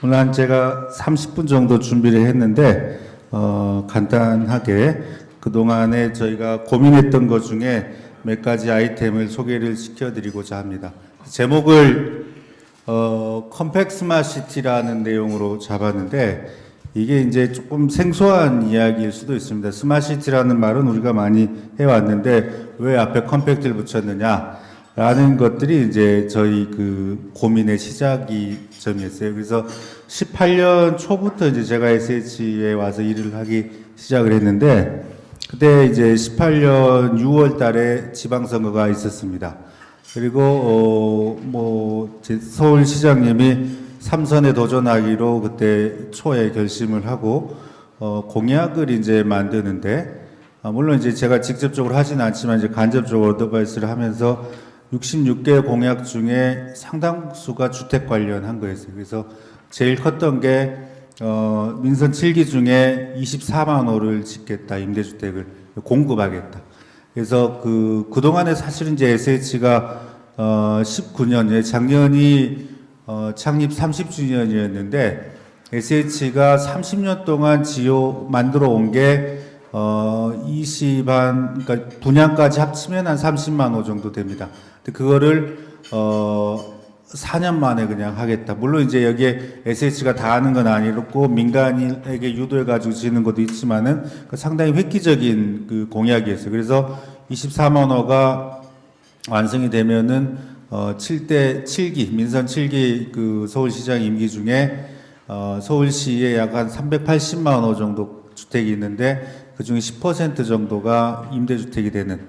오늘 제가 30분 정도 준비를 했는데 간단하게 그동안에 저희가 고민했던 것 중에 몇 가지 아이템을 소개를 시켜드리고자 합니다. 제목을 컴팩 스마트시티라는 내용으로 잡았는데 이게 이제 조금 생소한 이야기일 수도 있습니다. 스마트시티라는 말은 우리가 많이 해왔는데 왜 앞에 컴팩트를 붙였느냐? 라는 것들이 이제 저희 그 고민의 시작이 점이었어요. 그래서 18년 초부터 이제 제가 SH에 와서 일을 하기 시작을 했는데, 그때 이제 18년 6월 달에 지방선거가 있었습니다. 그리고, 서울시장님이 3선에 도전하기로 그때 초에 결심을 하고, 공약을 이제 만드는데, 물론 이제 제가 직접적으로 하진 않지만 이제 간접적으로 어드바이스를 하면서 66개 공약 중에 상당수가 주택 관련한 거였어요. 그래서 제일 컸던 게 민선 7기 중에 24만 호를 짓겠다, 임대주택을 공급하겠다. 그래서 그동안에 사실은 이제 SH가 19년, 작년이 창립 30주년이었는데 SH가 30년 동안 만들어 온 게 그러니까 분양까지 합치면 한 30만 호 정도 됩니다. 근데 그거를 4년 만에 그냥 하겠다. 물론 이제 여기에 SH가 다 하는 건 아니고 민간인에게 유도해 가지고 지는 것도 있지만은 상당히 획기적인 그 공약이었어요. 그래서 24만 호가 완성이 되면은 7기 민선 7기 그 서울시장 임기 중에 서울시에 약 한 380만 호 정도 주택이 있는데 그중에 10% 정도가 임대주택이 되는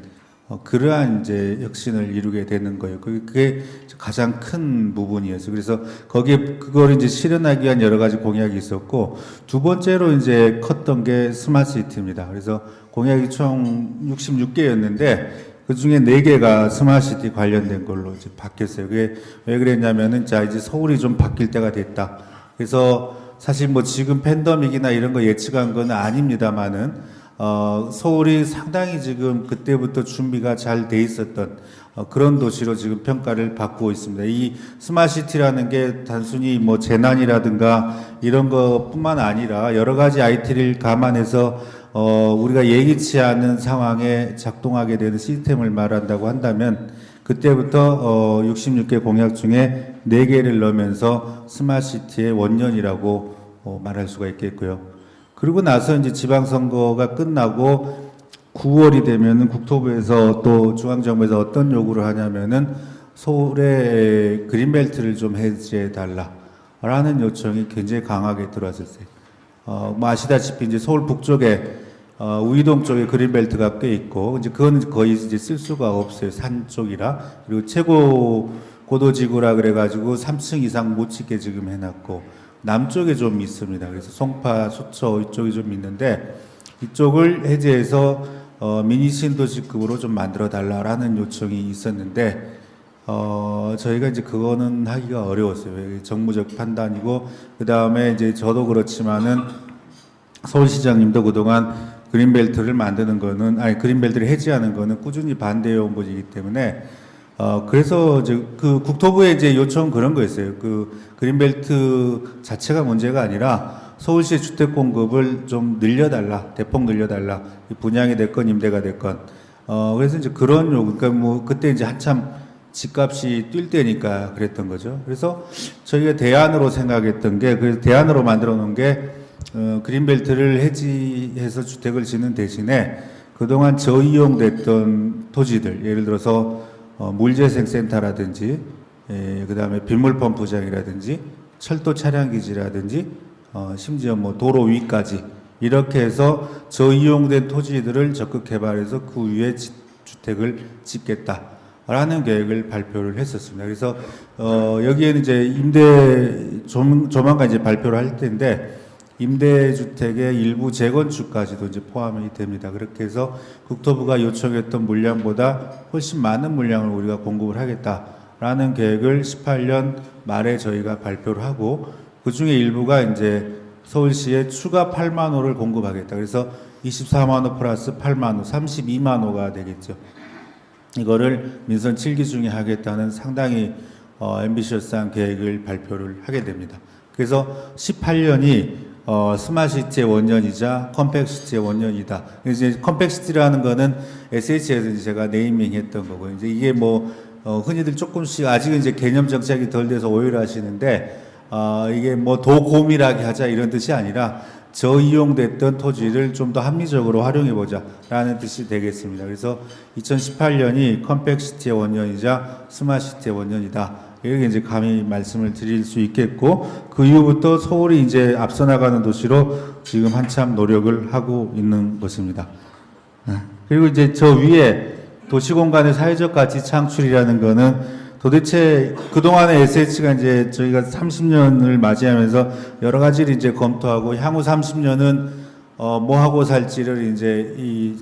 그러한 이제 혁신을 이루게 되는 거예요. 그게 가장 큰 부분이었어요. 그래서 그걸 이제 실현하기 위한 여러 가지 공약이 있었고, 두 번째로 이제 컸던 게 스마트시티입니다. 그래서 공약이 총 66개였는데 그 중에 4개가 스마트시티 관련된 걸로 이제 바뀌었어요. 그게 왜 그랬냐면은 이제 서울이 좀 바뀔 때가 됐다. 그래서 사실 지금 팬데믹이나 이런 거 예측한 건 아닙니다만은 서울이 상당히 지금 그때부터 준비가 잘 돼 있었던 그런 도시로 지금 평가를 받고 있습니다. 이 스마트시티라는 게 단순히 재난이라든가 이런 것뿐만 아니라 여러 가지 IT를 감안해서 우리가 예기치 않은 상황에 작동하게 되는 시스템을 말한다고 한다면 그때부터 66개 공약 중에 4개를 넣으면서 스마트시티의 원년이라고 말할 수가 있겠고요. 그리고 나서 이제 지방선거가 끝나고 9월이 되면은 국토부에서 또 중앙정부에서 어떤 요구를 하냐면은 서울에 그린벨트를 좀 해제해 달라라는 요청이 굉장히 강하게 들어왔었어요. 아시다시피 이제 서울 북쪽에 우이동 쪽에 그린벨트가 꽤 있고 이제 그거는 거의 이제 쓸 수가 없어요. 산 쪽이라. 그리고 최고 고도지구라 그래가지고 3층 이상 못 짓게 지금 해놨고. 남쪽에 좀 있습니다. 그래서 송파, 수초 이쪽이 좀 있는데 이쪽을 해제해서 미니 신도시급으로 좀 만들어 달라라는 요청이 있었는데 저희가 이제 그거는 하기가 어려웠어요. 정무적 판단이고 그 다음에 이제 저도 그렇지만은 서울시장님도 그동안 그린벨트를 그린벨트를 해제하는 거는 꾸준히 반대해온 분이기 때문에 그래서 그 국토부의 이제 요청은 그런 거였어요. 그 그린벨트 자체가 문제가 아니라 서울시의 주택 공급을 좀 늘려달라, 대폭 늘려달라. 분양이 됐건 임대가 됐건. 그래서 이제 그런 요구, 그러니까 그때 이제 한참 집값이 뛸 때니까 그랬던 거죠. 그래서 저희가 대안으로 생각했던 게, 그래서 대안으로 만들어 놓은 게, 그린벨트를 해지해서 주택을 짓는 대신에 그동안 저이용됐던 토지들, 예를 들어서 물재생센터라든지, 그 다음에 빗물펌프장이라든지, 철도 차량기지라든지, 심지어 도로 위까지, 이렇게 해서 저이용된 토지들을 적극 개발해서 그 위에 주택을 짓겠다라는 계획을 발표를 했었습니다. 그래서, 여기에는 이제 조만간 이제 발표를 할 텐데, 임대주택의 일부 재건축까지도 이제 포함이 됩니다. 그렇게 해서 국토부가 요청했던 물량보다 훨씬 많은 물량을 우리가 공급을 하겠다라는 계획을 18년 말에 저희가 발표를 하고 그 중에 일부가 이제 서울시에 추가 8만 호를 공급하겠다. 그래서 24만 호 플러스 8만 호, 32만 호가 되겠죠. 이거를 민선 7기 중에 하겠다는 상당히 앰비셔스한 계획을 발표를 하게 됩니다. 그래서 18년이 스마트시티의 원년이자 컴팩시티의 원년이다. 이제 컴팩시티라는 거는 SH에서 제가 네이밍했던 거고요. 이제 이게 뭐 흔히들 조금씩 아직은 이제 개념 정착이 덜 돼서 오해를 하시는데 이게 뭐 도고밀하게 하자 이런 뜻이 아니라 저이용됐던 토지를 좀 더 합리적으로 활용해 보자라는 뜻이 되겠습니다. 그래서 2018년이 컴팩시티의 원년이자 스마트시티의 원년이다. 이렇게 이제 감히 말씀을 드릴 수 있겠고, 그 이후부터 서울이 이제 앞서 나가는 도시로 지금 한참 노력을 하고 있는 것입니다. 그리고 이제 저 위에 도시공간의 사회적 가치 창출이라는 거는 도대체 그동안에 SH가 이제 저희가 30년을 맞이하면서 여러 가지를 이제 검토하고 향후 30년은 뭐 하고 살지를 이제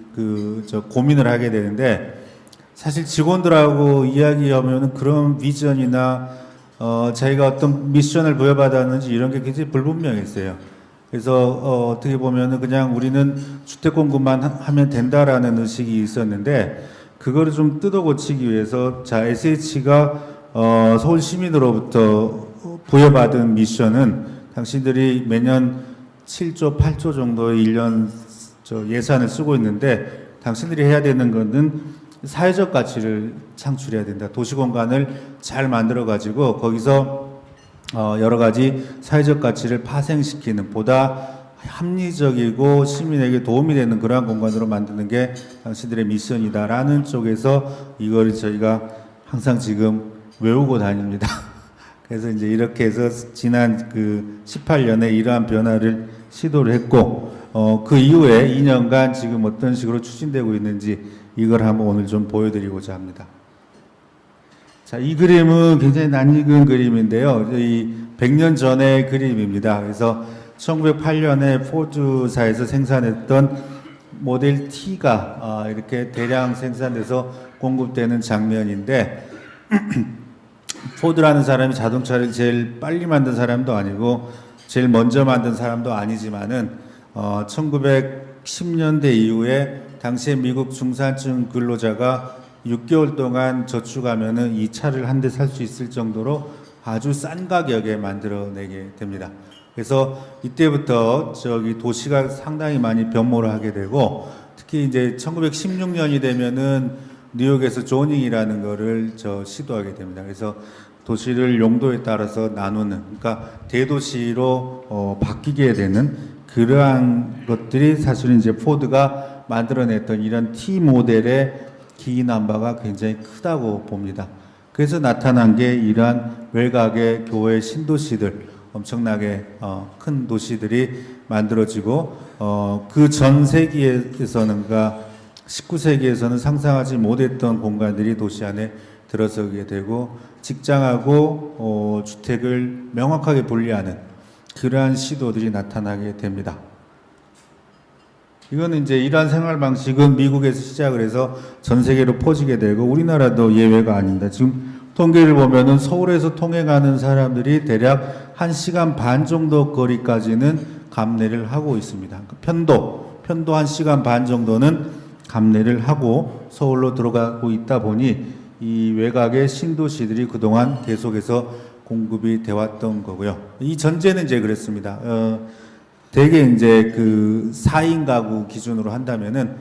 고민을 하게 되는데, 사실 직원들하고 이야기하면은 그런 비전이나 자기가 어떤 미션을 부여받았는지 이런 게 굉장히 불분명했어요. 그래서 어떻게 보면은 그냥 우리는 주택 공급만 하면 된다라는 의식이 있었는데, 그거를 좀 뜯어 고치기 위해서 SH가 서울 시민으로부터 부여받은 미션은 당신들이 매년 7조, 8조 정도의 1년 예산을 쓰고 있는데, 당신들이 해야 되는 것은 사회적 가치를 창출해야 된다. 도시공간을 잘 만들어가지고 거기서 여러 가지 사회적 가치를 파생시키는 보다 합리적이고 시민에게 도움이 되는 그러한 공간으로 만드는 게 당신들의 미션이다라는 쪽에서 이걸 저희가 항상 지금 외우고 다닙니다. 그래서 이제 이렇게 해서 지난 18년에 이러한 변화를 시도를 했고, 그 이후에 2년간 지금 어떤 식으로 추진되고 있는지 이걸 한번 오늘 좀 보여드리고자 합니다. 자, 이 그림은 굉장히 낯익은 그림인데요. 이 100년 전의 그림입니다. 그래서 1908년에 포드사에서 생산했던 모델 T가 이렇게 대량 생산돼서 공급되는 장면인데, 포드라는 사람이 자동차를 제일 빨리 만든 사람도 아니고 제일 먼저 만든 사람도 아니지만은 1910년대 이후에 당시에 미국 중산층 근로자가 6개월 동안 저축하면은 이 차를 한 대 살 수 있을 정도로 아주 싼 가격에 만들어내게 됩니다. 그래서 이때부터 도시가 상당히 많이 변모를 하게 되고, 특히 이제 1916년이 되면은 뉴욕에서 조닝이라는 거를 시도하게 됩니다. 그래서 도시를 용도에 따라서 나누는, 그러니까 대도시로 바뀌게 되는 그러한 것들이 사실은 이제 포드가 만들어냈던 이런 T 모델의 기인함바가 굉장히 크다고 봅니다. 그래서 나타난 게 이러한 외곽의 교외 신도시들, 엄청나게 큰 도시들이 만들어지고, 그 전 세기에서는, 그러니까 19세기에서는 상상하지 못했던 공간들이 도시 안에 들어서게 되고, 직장하고 주택을 명확하게 분리하는 그러한 시도들이 나타나게 됩니다. 이거는 이제 이러한 생활 방식은 미국에서 시작을 해서 전 세계로 퍼지게 되고, 우리나라도 예외가 아닙니다. 지금 통계를 보면은 서울에서 통행하는 사람들이 대략 1시간 반 정도 거리까지는 감내를 하고 있습니다. 편도 1시간 반 정도는 감내를 하고 서울로 들어가고 있다 보니 이 외곽의 신도시들이 그동안 계속해서 공급이 돼 왔던 거고요. 이 전제는 이제 그랬습니다. 대개 이제 4인 가구 기준으로 한다면은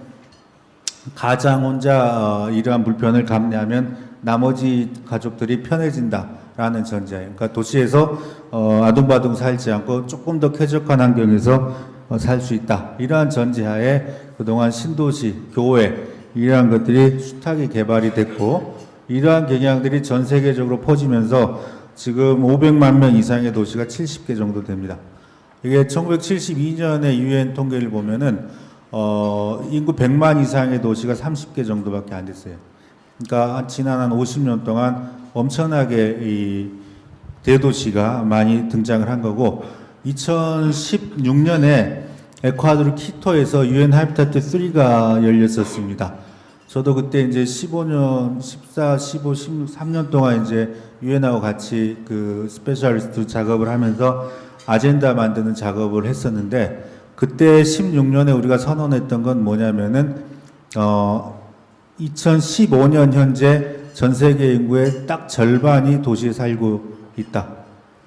가장 혼자 이러한 불편을 감내하면 나머지 가족들이 편해진다라는 전제예요. 그러니까 도시에서 아둥바둥 살지 않고 조금 더 쾌적한 환경에서 살 수 있다. 이러한 전제하에 그동안 신도시, 교외 이러한 것들이 숱하게 개발이 됐고, 이러한 경향들이 전 세계적으로 퍼지면서 지금 500만 명 이상의 도시가 70개 정도 됩니다. 이게 1972년에 유엔 통계를 보면은 인구 100만 이상의 도시가 30개 정도밖에 안 됐어요. 그러니까 지난 한 50년 동안 엄청나게 이 대도시가 많이 등장을 한 거고, 2016년에 에콰도르 키토에서 유엔 하비타트 3가 열렸었습니다. 저도 그때 이제 15년, 14, 15, 16, 3년 동안 이제 유엔하고 같이 스페셜리스트 작업을 하면서 아젠다 만드는 작업을 했었는데 그때 16년에 우리가 선언했던 건 뭐냐면은 2015년 현재 전 세계 인구의 딱 절반이 도시에 살고 있다.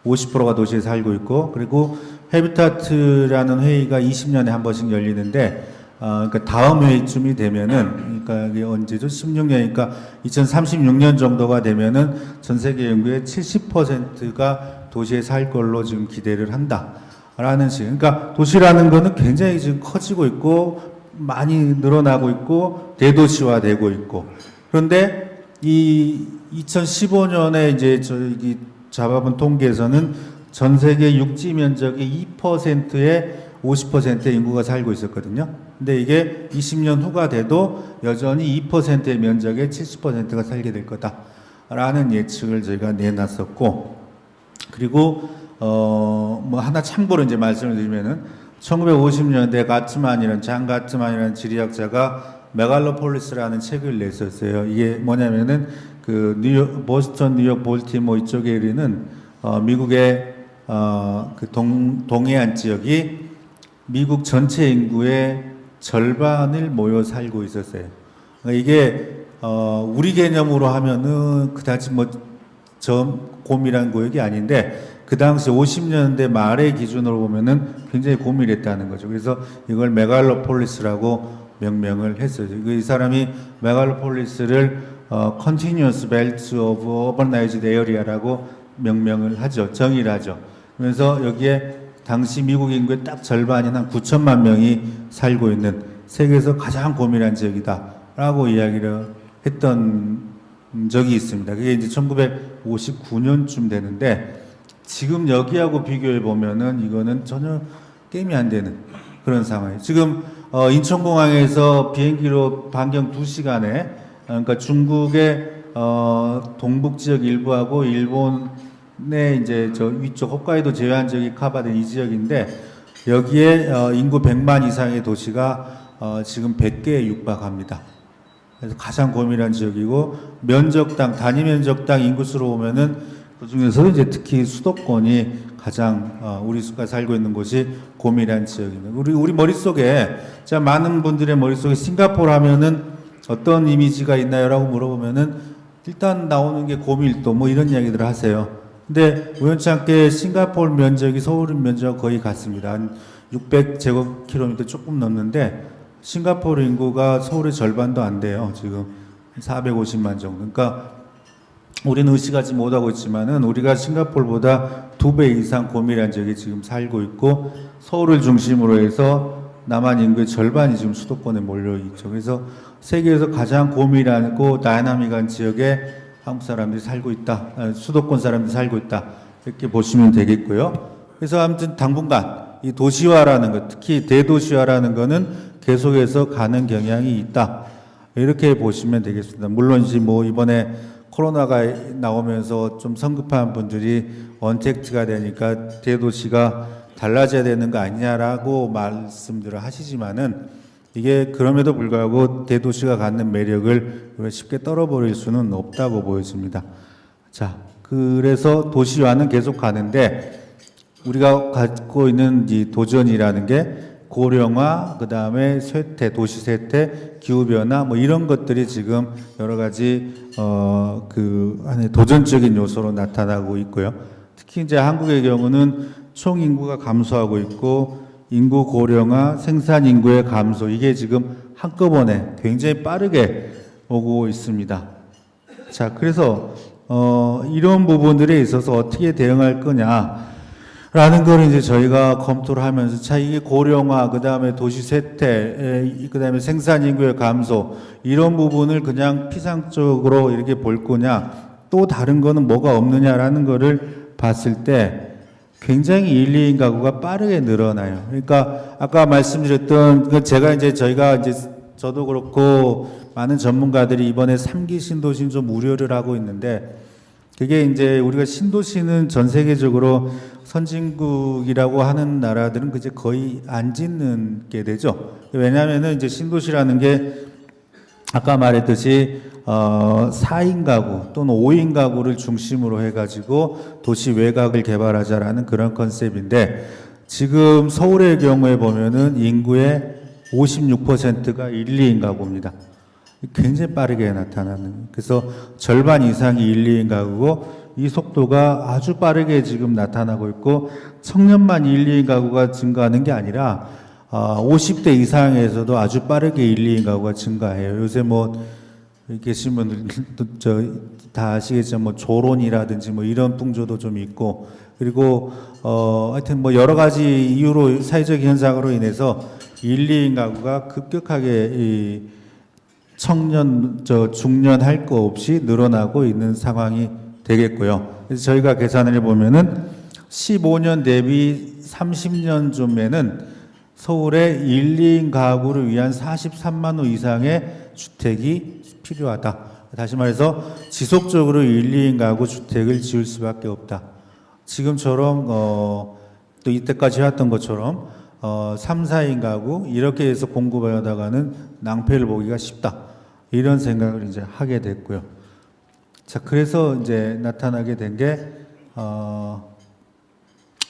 50%가 도시에 살고 있고 그리고 헤비타트라는 회의가 20년에 한 번씩 열리는데 그러니까 다음 회의쯤이 되면은 그러니까 이게 언제죠? 16년이니까 2036년 정도가 되면은 전 세계 인구의 70%가 도시에 살 걸로 지금 기대를 한다라는 식. 그러니까 도시라는 거는 굉장히 지금 커지고 있고 많이 늘어나고 있고 대도시화되고 있고 그런데 이 2015년에 이제 저기 잡아본 통계에서는 전 세계 육지 면적의 2%의 50%의 인구가 살고 있었거든요. 근데 이게 20년 후가 돼도 여전히 2%의 면적의 70%가 살게 될 거다라는 예측을 저희가 내놨었고, 그리고 뭐 하나 참고로 이제 말씀을 드리면은 1950년대 가츠만이라는 장 가츠만이라는 지리학자가 메갈로폴리스라는 책을 냈었어요. 이게 뭐냐면은 그 뉴욕, 보스턴, 뉴욕, 볼티모 이쪽에 있는 미국의 그 동해안 지역이 미국 전체 인구의 절반을 모여 살고 있었어요. 그러니까 이게 우리 개념으로 하면은 그다지 뭐 고밀한 구역이 아닌데 그 당시 50년대 말의 기준으로 보면은 굉장히 고밀했다는 거죠. 그래서 이걸 메갈로폴리스라고 명명을 했어요. 이 사람이 메갈로폴리스를 Continuous Belt of Urbanized Area라고 명명을 하죠. 정의를 하죠. 그래서 여기에 당시 미국 인구의 딱 절반인 한 9천만 명이 살고 있는 세계에서 가장 고밀한 지역이다라고 이야기를 했던 적이 있습니다. 그게 이제 1959년쯤 되는데 지금 여기하고 비교해 보면은 이거는 전혀 게임이 안 되는 그런 상황이에요. 지금 인천공항에서 비행기로 반경 2시간에 그러니까 중국의 동북 지역 일부하고 일본의 이제 저 위쪽 홋카이도 제외한 지역이 커버된 이 지역인데 여기에 인구 100만 이상의 도시가 지금 100개에 육박합니다. 그래서 가장 고밀한 지역이고 면적당 단위 면적당 인구수로 보면은 그 중에서도 이제 특히 수도권이 가장 우리가 살고 있는 곳이 고밀한 지역입니다. 우리 머릿속에 자 많은 분들의 머릿속에 싱가포르 하면은 어떤 이미지가 있나요라고 물어보면은 일단 나오는 게 고밀도 뭐 이런 이야기들을 하세요. 근데 우연치 않게 싱가포르 면적이 서울 면적과 거의 같습니다. 한 600제곱킬로미터 조금 넘는데 싱가포르 인구가 서울의 절반도 안 돼요. 지금 450만 정도. 그러니까 우리는 의식하지 못하고 있지만은 우리가 싱가포르보다 2배 이상 고밀한 지역에 지금 살고 있고 서울을 중심으로 해서 남한 인구의 절반이 지금 수도권에 몰려 있죠. 그래서 세계에서 가장 고밀하고 다이나믹한 지역에 한국 사람들이 살고 있다. 수도권 사람들이 살고 있다. 이렇게 보시면 되겠고요. 그래서 아무튼 당분간 이 도시화라는 것, 특히 대도시화라는 거는 계속해서 가는 경향이 있다. 이렇게 보시면 되겠습니다. 물론 이제 뭐 이번에 코로나가 나오면서 좀 성급한 분들이 언택트가 되니까 대도시가 달라져야 되는 거 아니냐라고 말씀들을 하시지만은 이게 그럼에도 불구하고 대도시가 갖는 매력을 쉽게 떨어버릴 수는 없다고 보여집니다. 자, 그래서 도시화는 계속 가는데 우리가 갖고 있는 이 도전이라는 게 고령화, 그 다음에 쇠퇴, 도시 쇠퇴, 기후변화, 뭐 이런 것들이 지금 여러 가지, 그 안에 도전적인 요소로 나타나고 있고요. 특히 이제 한국의 경우는 총 인구가 감소하고 있고, 인구 고령화, 생산 인구의 감소, 이게 지금 한꺼번에 굉장히 빠르게 오고 있습니다. 자, 그래서, 이런 부분들에 있어서 어떻게 대응할 거냐, 라는 걸 이제 저희가 검토를 하면서 자 이게 고령화 그다음에 도시 쇠퇴 그다음에 생산 인구의 감소 이런 부분을 그냥 피상적으로 이렇게 볼 거냐 또 다른 거는 뭐가 없느냐라는 거를 봤을 때 굉장히 1, 2인 가구가 빠르게 늘어나요. 그러니까 아까 말씀드렸던 제가 이제 저희가 이제 저도 그렇고 많은 전문가들이 이번에 3기 신도시는 좀 우려를 하고 있는데 그게 이제 우리가 신도시는 전 세계적으로 선진국이라고 하는 나라들은 이제 거의 안 짓는 게 되죠. 왜냐하면은 이제 신도시라는 게 아까 말했듯이 4인 가구 또는 5인 가구를 중심으로 해가지고 도시 외곽을 개발하자라는 그런 컨셉인데, 지금 서울의 경우에 보면은 인구의 56%가 1, 2인 가구입니다. 굉장히 빠르게 나타나는. 그래서 절반 이상이 1, 2인 가구고, 이 속도가 아주 빠르게 지금 나타나고 있고, 청년만 1, 2인 가구가 증가하는 게 아니라 50대 이상에서도 아주 빠르게 1, 2인 가구가 증가해요. 요새 뭐 계신 분들도 다 아시겠지만 뭐 조론이라든지 뭐 이런 풍조도 좀 있고, 그리고 하여튼 뭐 여러 가지 이유로 사회적 현상으로 인해서 1, 2인 가구가 급격하게 이 청년 중년 할 거 없이 늘어나고 있는 상황이 되겠고요. 그래서 저희가 계산을 해보면은 15년 대비 30년 쯤에는 서울의 1, 2인 가구를 위한 43만 호 이상의 주택이 필요하다. 다시 말해서 지속적으로 1, 2인 가구 주택을 지을 수밖에 없다. 지금처럼 또 이때까지 해왔던 것처럼 3, 4인 가구 이렇게 해서 공급하다가는 낭패를 보기가 쉽다. 이런 생각을 이제 하게 됐고요. 자, 그래서 이제 나타나게 된 게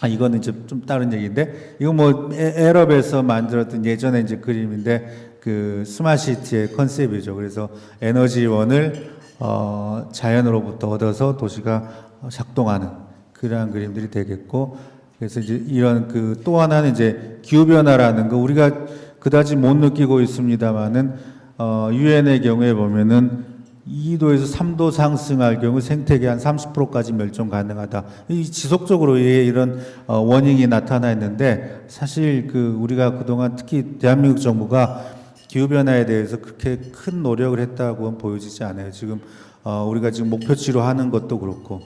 이거는 이제 좀 다른 얘기인데, 이거 뭐 에럽에서 만들었던 예전에 이제 그림인데, 그 스마트시티의 컨셉이죠. 그래서 에너지원을 자연으로부터 얻어서 도시가 작동하는 그러한 그림들이 되겠고, 그래서 이제 이런 그 또 하나는 이제 기후 변화라는 거 우리가 그다지 못 느끼고 있습니다만은 유엔의 경우에 보면은 2도에서 3도 상승할 경우 생태계 한 30%까지 멸종 가능하다. 이 지속적으로 이런 워닝이 나타나 있는데, 사실 그 우리가 그동안 특히 대한민국 정부가 기후변화에 대해서 그렇게 큰 노력을 했다고는 보여지지 않아요. 지금 우리가 지금 목표치로 하는 것도 그렇고,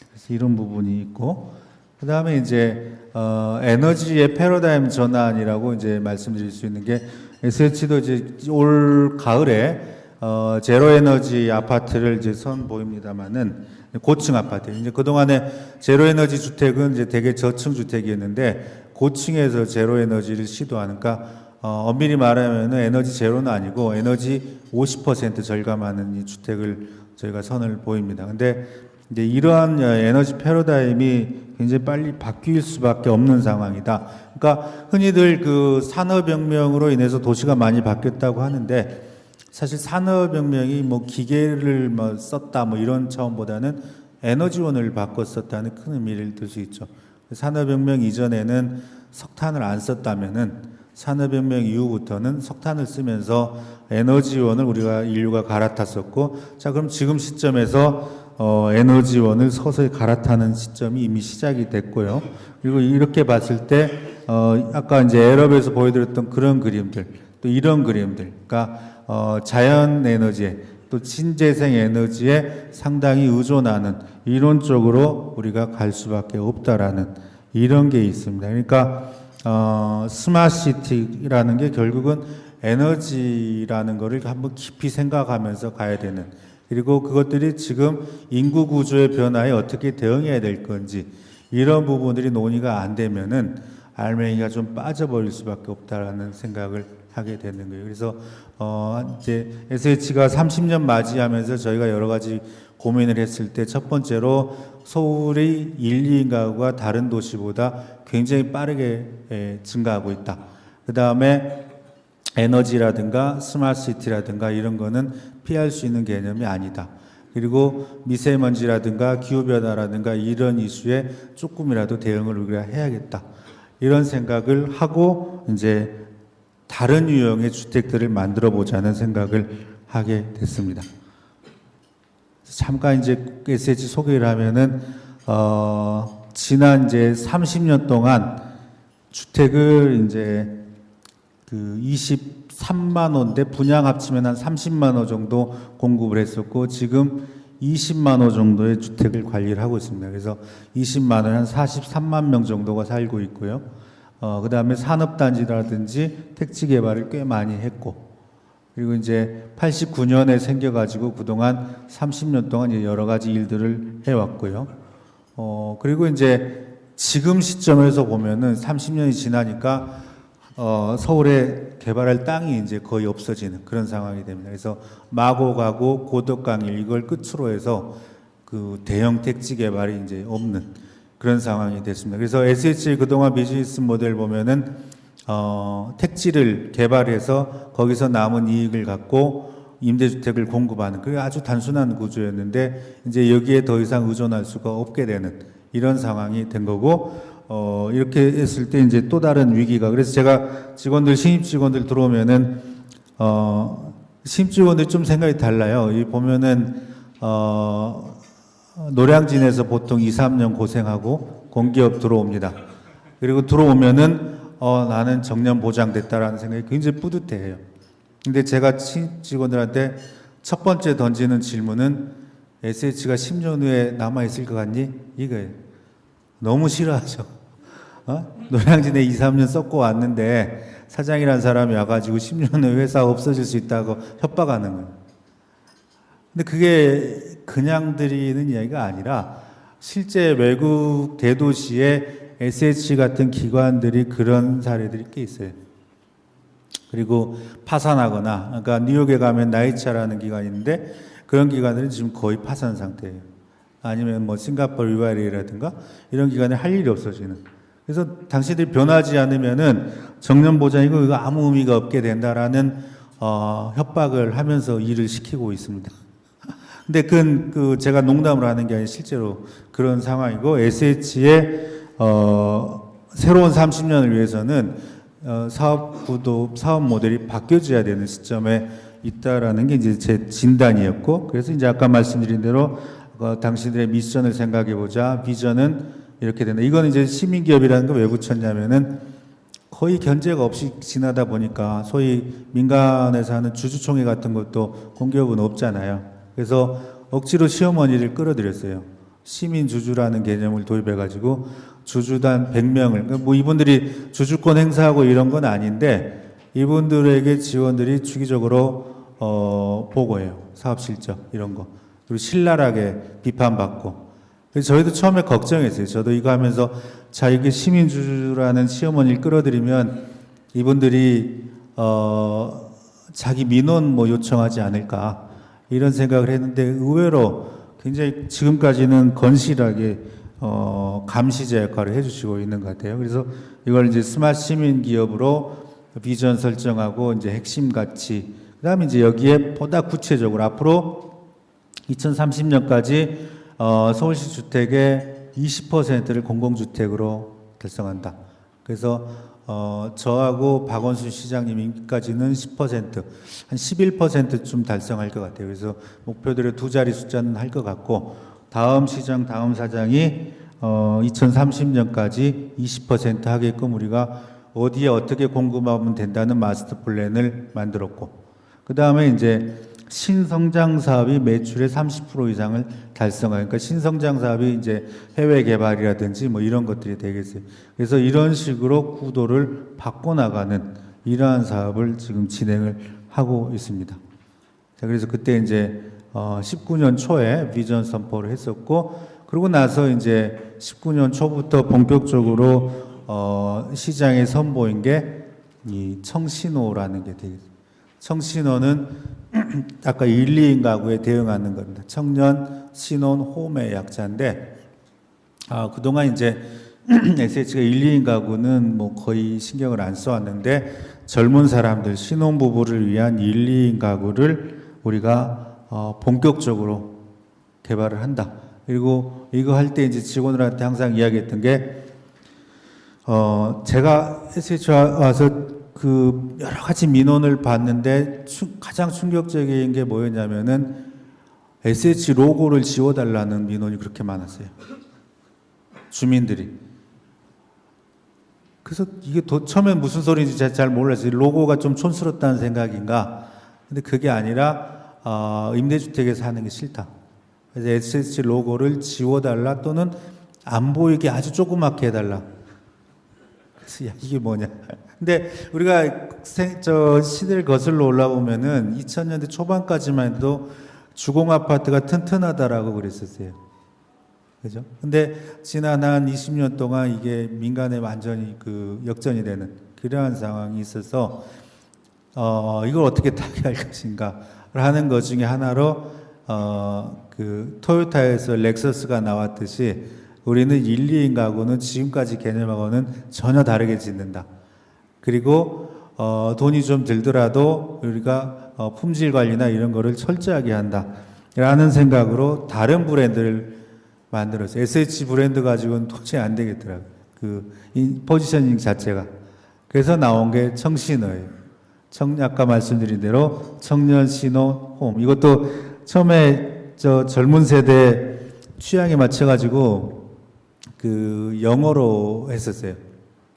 그래서 이런 부분이 있고, 그 다음에 이제 에너지의 패러다임 전환이라고 이제 말씀드릴 수 있는 게, SH도 이제 올 가을에 제로 에너지 아파트를 이제 선보입니다만은, 고층 아파트. 이제 그동안에 제로 에너지 주택은 이제 되게 저층 주택이었는데, 고층에서 제로 에너지를 시도하니까, 엄밀히 말하면 에너지 제로는 아니고 에너지 50% 절감하는 이 주택을 저희가 선을 보입니다. 근데 이제 이러한 에너지 패러다임이 굉장히 빨리 바뀔 수밖에 없는 상황이다. 그러니까 흔히들 그 산업혁명으로 인해서 도시가 많이 바뀌었다고 하는데, 사실 산업혁명이 뭐 기계를 뭐 썼다 뭐 이런 차원보다는 에너지원을 바꿨었다는 큰 의미를 들 수 있죠. 산업혁명 이전에는 석탄을 안 썼다면은 산업혁명 이후부터는 석탄을 쓰면서 에너지원을 우리가 인류가 갈아탔었고, 자 그럼 지금 시점에서 에너지원을 서서히 갈아타는 시점이 이미 시작이 됐고요. 그리고 이렇게 봤을 때 아까 이제 에럽에서 보여드렸던 그런 그림들, 또 이런 그림들, 그러니까 자연 에너지에 또 신재생 에너지에 상당히 의존하는 이런 쪽으로 우리가 갈 수밖에 없다라는 이런 게 있습니다. 그러니까 스마트시티라는 게 결국은 에너지라는 거를 한번 깊이 생각하면서 가야 되는, 그리고 그것들이 지금 인구 구조의 변화에 어떻게 대응해야 될 건지 이런 부분들이 논의가 안 되면은 알맹이가 좀 빠져버릴 수밖에 없다라는 생각을 하게 되는 거예요. 그래서 이제 SH가 30년 맞이하면서 저희가 여러 가지 고민을 했을 때 첫 번째로 서울의 1, 2인 가구가 다른 도시보다 굉장히 빠르게 증가하고 있다. 그 다음에 에너지라든가 스마트시티라든가 이런 거는 피할 수 있는 개념이 아니다. 그리고 미세먼지라든가 기후변화라든가 이런 이슈에 조금이라도 대응을 우리가 해야겠다. 이런 생각을 하고 이제 다른 유형의 주택들을 만들어 보자는 생각을 하게 됐습니다. 잠깐 이제 SH 소개를 하면은 지난 이제 30년 동안 주택을 이제 그 23만 호인데 분양 합치면 한 30만 호 정도 공급을 했었고, 지금 20만 호 정도의 주택을 관리를 하고 있습니다. 그래서 20만 호에 한 43만 명 정도가 살고 있고요. 그 다음에 산업단지라든지 택지 개발을 꽤 많이 했고, 그리고 이제 89년에 생겨가지고 그동안 30년 동안 이제 여러 가지 일들을 해왔고요. 그리고 이제 지금 시점에서 보면은 30년이 지나니까 서울의 개발할 땅이 이제 거의 없어지는 그런 상황이 됩니다. 그래서 마곡하고 고덕강일 이걸 끝으로 해서 그 대형 택지 개발이 이제 없는 그런 상황이 됐습니다. 그래서 SH의 그동안 비즈니스 모델 보면은 택지를 개발해서 거기서 남은 이익을 갖고 임대주택을 공급하는 그게 아주 단순한 구조였는데 이제 여기에 더 이상 의존할 수가 없게 되는 이런 상황이 된 거고 이렇게 했을 때 이제 또 다른 위기가 그래서 제가 신입 직원들 들어오면은 신입 직원들 좀 생각이 달라요. 이 보면은 노량진에서 보통 2, 3년 고생하고 공기업 들어옵니다. 그리고 들어오면은 나는 정년 보장됐다라는 생각이 굉장히 뿌듯해해요. 근데 제가 신입 직원들한테 첫 번째 던지는 질문은 SH가 10년 후에 남아있을 것 같니? 이거예요. 너무 싫어하죠. 노량진에 2, 3년 썩고 왔는데 사장이란 사람이 와가지고 10년 후에 회사 없어질 수 있다고 협박하는 거예요. 근데 그게 그냥 드리는 이야기가 아니라 실제 외국 대도시에 SH 같은 기관들이 그런 사례들이 꽤 있어요. 그리고 파산하거나, 그러니까 뉴욕에 가면 나이차라는 기관이 있는데 그런 기관들은 지금 거의 파산 상태예요. 아니면 뭐 싱가포르 URA라든가 이런 기관에 할 일이 없어지는. 그래서 당신들이 변하지 않으면은 정년 보장이고 이거 아무 의미가 없게 된다라는 협박을 하면서 일을 시키고 있습니다. 근데 제가 농담을 하는 게 아니라 실제로 그런 상황이고 SH의 새로운 30년을 위해서는 사업 구도, 사업 모델이 바뀌어져야 되는 시점에 있다라는 게 이제 제 진단이었고, 그래서 이제 아까 말씀드린 대로 당신들의 미션을 생각해 보자. 비전은 이렇게 된다. 이건 이제 시민기업이라는 걸 왜 붙였냐면은 거의 견제가 없이 지나다 보니까 소위 민간에서 하는 주주총회 같은 것도 공기업은 없잖아요. 그래서 억지로 시어머니를 끌어들였어요. 시민주주라는 개념을 도입해가지고 주주단 100명을, 뭐 이분들이 주주권 행사하고 이런 건 아닌데 이분들에게 직원들이 주기적으로 보고해요. 사업 실적 이런 거. 그리고 신랄하게 비판받고. 그래서 저희도 처음에 걱정했어요. 저도 이거 하면서 자, 이게 시민주주라는 시어머니를 끌어들이면 이분들이 자기 민원 뭐 요청하지 않을까 이런 생각을 했는데 의외로 굉장히 지금까지는 건실하게 감시자 역할을 해주시고 있는 것 같아요. 그래서 이걸 이제 스마트 시민 기업으로 비전 설정하고 이제 핵심 가치, 그다음에 이제 여기에 보다 구체적으로 앞으로 2030년까지 서울시 주택의 20%를 공공주택으로 달성한다. 그래서 저하고 박원순 시장님까지는 10%, 한 11%쯤 달성할 것 같아요. 그래서 목표들의 두 자리 숫자는 할 것 같고, 다음 시장, 다음 사장이 2030년까지 20% 하게끔 우리가 어디에 어떻게 공급하면 된다는 마스터 플랜을 만들었고, 그 다음에 이제 신성장 사업이 매출의 30% 이상을 달성하니까, 그러니까 신성장 사업이 이제 해외 개발이라든지 뭐 이런 것들이 되겠어요. 그래서 이런 식으로 구도를 바꿔나가는 이러한 사업을 지금 진행을 하고 있습니다. 자, 그래서 그때 이제 19년 초에 비전 선포를 했었고, 그러고 나서 이제 19년 초부터 본격적으로 시장에 선보인 게 이 청신호라는 게 되겠습니다. 청신호는 아까 1, 2인 가구에 대응하는 겁니다. 청년, 신혼, 홈의 약자인데, 그동안 이제 SH가 1, 2인 가구는 뭐 거의 신경을 안 써왔는데, 젊은 사람들, 신혼부부를 위한 1, 2인 가구를 우리가 본격적으로 개발을 한다. 그리고 이거 할 때 이제 직원들한테 항상 이야기했던 게, 제가 SH 와서 그 여러 가지 민원을 봤는데 가장 충격적인 게 뭐였냐면은 SH 로고를 지워달라는 민원이 그렇게 많았어요. 주민들이. 그래서 이게 처음엔 무슨 소리인지 제가 잘 몰랐어요. 로고가 좀 촌스럽다는 생각인가. 근데 그게 아니라 임대주택에서 하는 게 싫다. 그래서 SH 로고를 지워달라 또는 안 보이게 아주 조그맣게 해달라. 그래서 야, 이게 뭐냐. 근데 우리가 시대를 거슬러 올라보면은 2000년대 초반까지만 해도 주공 아파트가 튼튼하다라고 그랬었어요. 그죠? 근데 지난 한 20년 동안 이게 민간에 완전히 그 역전이 되는 그러한 상황이 있어서 이걸 어떻게 타개할 것인가를 하는 것 중에 하나로 그 토요타에서 렉서스가 나왔듯이 우리는 1, 2인 가구는 지금까지 개념하고는 전혀 다르게 짓는다. 그리고 돈이 좀 들더라도 우리가 품질 관리나 이런 거를 철저하게 한다. 라는 생각으로 다른 브랜드를 만들었어요. SH 브랜드 가지고는 도저히 안 되겠더라고요. 이 포지셔닝 자체가. 그래서 나온 게 청신호예요. 아까 말씀드린 대로 청년 신호 홈. 이것도 처음에 저 젊은 세대 취향에 맞춰가지고 그 영어로 했었어요.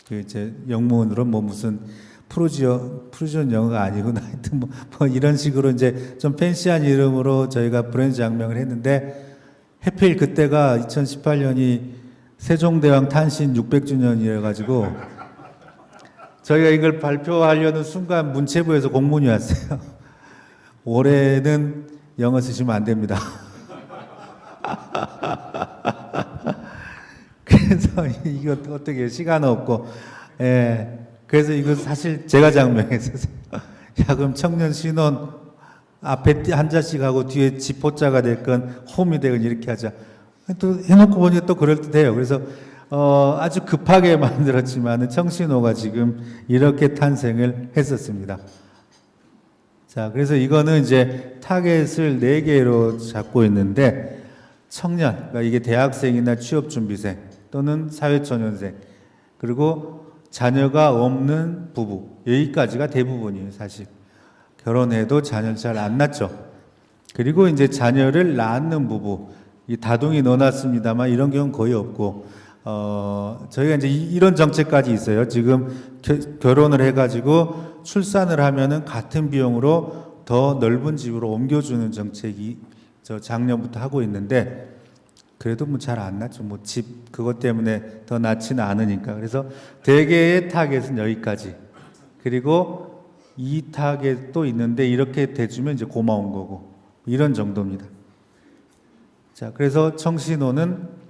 그 이제 영문으로 뭐 무슨 프루전 영어가 아니구나. 하여튼 뭐 이런 식으로 이제 좀 팬시한 이름으로 저희가 브랜드 장명을 했는데 해필 그때가 2018년이 세종대왕 탄신 600주년이어가지고 저희가 이걸 발표하려는 순간 문체부에서 공문이 왔어요. 올해는 영어 쓰시면 안 됩니다. 그래서 이거 어떻게 시간 없고, 예. 그래서 이거 사실 제가 장명했었어요. 야, 그럼 청년 신혼 앞에 한자씩 하고 뒤에 지포자가 됐건 홈이 되건 이렇게 하자. 또 해놓고 보니까 또 그럴듯해요. 그래서 아주 급하게 만들었지만은 청신호가 지금 이렇게 탄생을 했었습니다. 자, 그래서 이거는 이제 타겟을 4개로 잡고 있는데 청년, 그러니까 이게 대학생이나 취업준비생 또는 사회초년생 그리고 자녀가 없는 부부 여기까지가 대부분이에요. 사실 결혼해도 자녀를 잘 안 낳죠. 그리고 이제 자녀를 낳는 부부 이 다둥이 넣어놨습니다만 이런 경우는 거의 없고 저희가 이제 이런 정책까지 있어요. 지금 결혼을 해가지고 출산을 하면은 같은 비용으로 더 넓은 집으로 옮겨주는 정책이 저 작년부터 하고 있는데 그래도 뭐 잘 안 낳죠. 뭐 집 그것 때문에 더 낳지는 않으니까. 그래서 대개의 타겟은 여기까지. 그리고 이 타겟도 있는데 이렇게 돼주면 이제 고마운 거고 이런 정도입니다. 자, 그래서 청신호는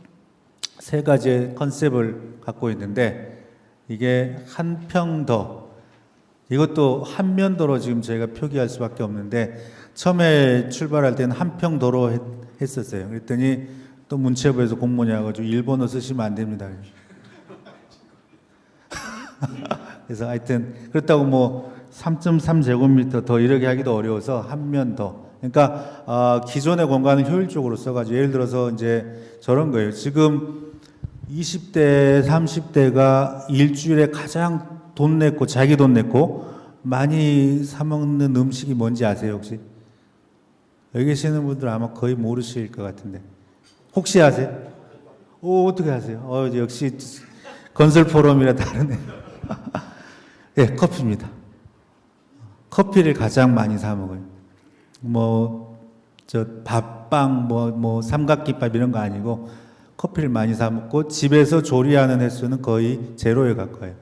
3가지의 컨셉을 갖고 있는데 이게 한 평 더 이것도 한면도로 지금 저희가 표기할 수밖에 없는데 처음에 출발할 때는 한 평 도로 했었어요. 그랬더니 또 문체부에서 공문이 와가지고 일본어 쓰시면 안 됩니다. 그래서 하여튼 그렇다고 뭐 3.3제곱미터 더 이렇게 하기도 어려워서 한 면 더. 그러니까 기존의 공간을 효율적으로 써가지고 예를 들어서 이제 저런 거예요. 지금 20대, 30대가 일주일에 가장 돈 냈고 자기 돈 냈고 많이 사 먹는 음식이 뭔지 아세요 혹시? 여기 계시는 분들 아마 거의 모르실 것 같은데 혹시 아세요? 어떻게 아세요? 역시 건설 포럼이라 다르네. 예, 커피입니다. 커피를 가장 많이 사 먹어요. 밥빵, 삼각김밥 이런 거 아니고 커피를 많이 사 먹고 집에서 조리하는 횟수는 거의 제로에 가까워요.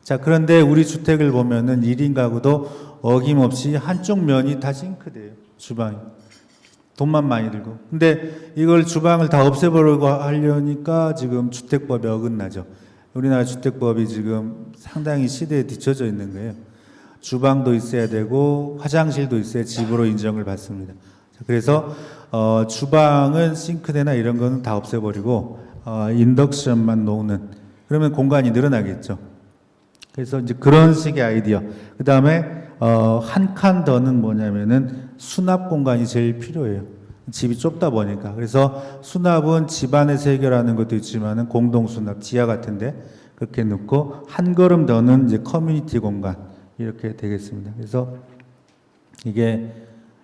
자, 그런데 우리 주택을 보면은 1인 가구도 어김없이 한쪽 면이 다 싱크대예요. 주방이. 돈만 많이 들고. 근데 이걸 주방을 다 없애버리고 하려니까 지금 주택법에 어긋나죠. 우리나라 주택법이 지금 상당히 시대에 뒤처져 있는 거예요. 주방도 있어야 되고 화장실도 있어야 집으로 인정을 받습니다. 그래서 주방은 싱크대나 이런 거는 다 없애버리고 인덕션만 놓는 그러면 공간이 늘어나겠죠. 그래서 이제 그런 식의 아이디어. 그 다음에 한 칸 더는 뭐냐면은 수납 공간이 제일 필요해요. 집이 좁다 보니까. 그래서 수납은 집안에서 해결하는 것도 있지만은 공동 수납, 지하 같은데 그렇게 넣고 한 걸음 더는 이제 커뮤니티 공간 이렇게 되겠습니다. 그래서 이게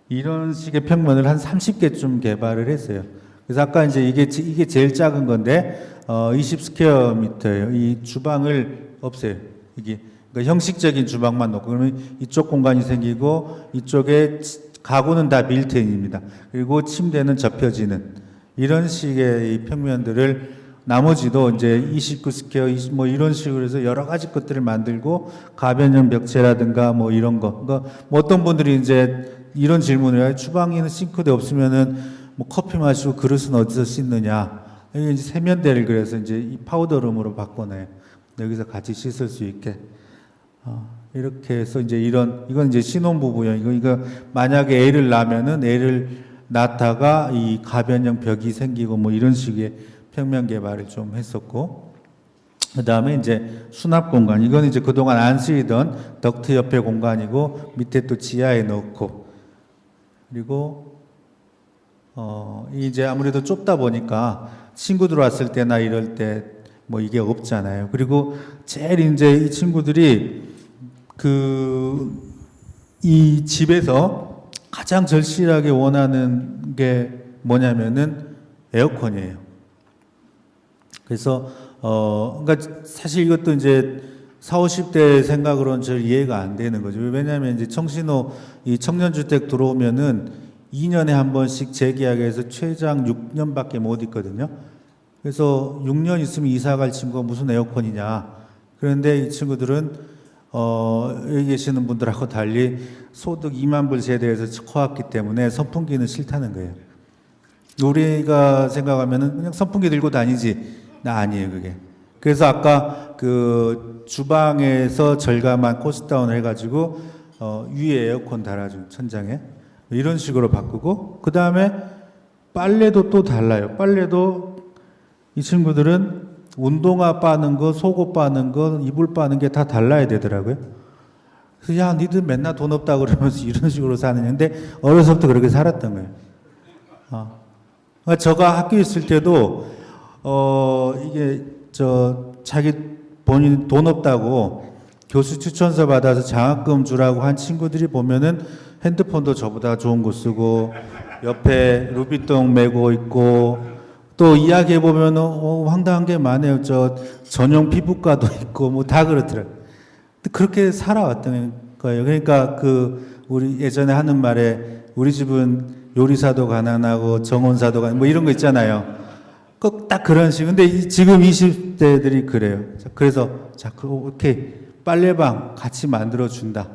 이런 식의 평면을 한 30개쯤 개발을 했어요. 그래서 아까 이제 이게 제일 작은 건데 20스퀘어미터예요. 이 주방을 없애요. 이게 그러니까 형식적인 주방만 놓고 그러면 이쪽 공간이 생기고 이쪽에 가구는 다 빌트인입니다. 그리고 침대는 접혀지는 이런 식의 이 평면들을 나머지도 이제 29스퀘어 뭐 이런 식으로 해서 여러 가지 것들을 만들고 가변형 벽체라든가 뭐 이런 거. 그러니까 뭐 어떤 분들이 이제 이런 질문을 해요. 주방에는 싱크대 없으면은 뭐 커피 마시고 그릇은 어디서 씻느냐. 여기 이제 세면대를 그래서 이제 이 파우더룸으로 바꿔내요. 여기서 같이 씻을 수 있게. 이렇게 해서 이제 이건 이제 신혼부부예요. 이거 만약에 애를 낳으면은 애를 낳다가 이 가변형 벽이 생기고 뭐 이런 식의 평면 개발을 좀 했었고, 그 다음에 이제 수납 공간. 이건 이제 그동안 안 쓰이던 덕트 옆에 공간이고, 밑에 또 지하에 넣고, 그리고, 이제 아무래도 좁다 보니까 친구들 왔을 때나 이럴 때 뭐 이게 없잖아요. 그리고 제일 이제 이 친구들이 이 집에서 가장 절실하게 원하는 게 뭐냐면은 에어컨이에요. 그래서, 그러니까 사실 이것도 이제 40, 50대 생각으로는 잘 이해가 안 되는 거죠. 왜냐하면 이제 이 청년주택 들어오면은 2년에 한 번씩 재계약해서 최장 6년밖에 못 있거든요. 그래서 6년 있으면 이사 갈 친구가 무슨 에어컨이냐. 그런데 이 친구들은, 여기 계시는 분들하고 달리 소득 2만 불 세대에서 커왔기 때문에 선풍기는 싫다는 거예요. 우리가 생각하면은 그냥 선풍기 들고 다니지. 나 아니에요, 그게. 그래서 아까 그 주방에서 절감한 코스다운을 해가지고, 위에 에어컨 달아준 천장에. 이런 식으로 바꾸고, 그 다음에 빨래도 또 달라요. 빨래도 이 친구들은 운동화 빠는 거, 속옷 빠는 거, 이불 빠는 게 다 달라야 되더라고요. 그래서 야, 니들 맨날 돈 없다 그러면서 이런 식으로 사는데 어려서부터 그렇게 살았던 거예요. 그러니까 제가 학교에 있을 때도 이게 자기 본인 돈 없다고 교수 추천서 받아서 장학금 주라고 한 친구들이 보면은 핸드폰도 저보다 좋은 거 쓰고 옆에 루비통 메고 있고 또 이야기해 보면은 황당한 게 많아요. 전용 피부과도 있고 뭐 다 그렇더라고요. 그렇게 살아왔던 거예요. 그러니까 우리 예전에 하는 말에 우리 집은 요리사도 가난하고 정원사도 가난하고 뭐 이런 거 있잖아요. 꼭 딱 그런 식. 근데 지금 20대들이 그래요. 그래서 오케이 빨래방 같이 만들어 준다.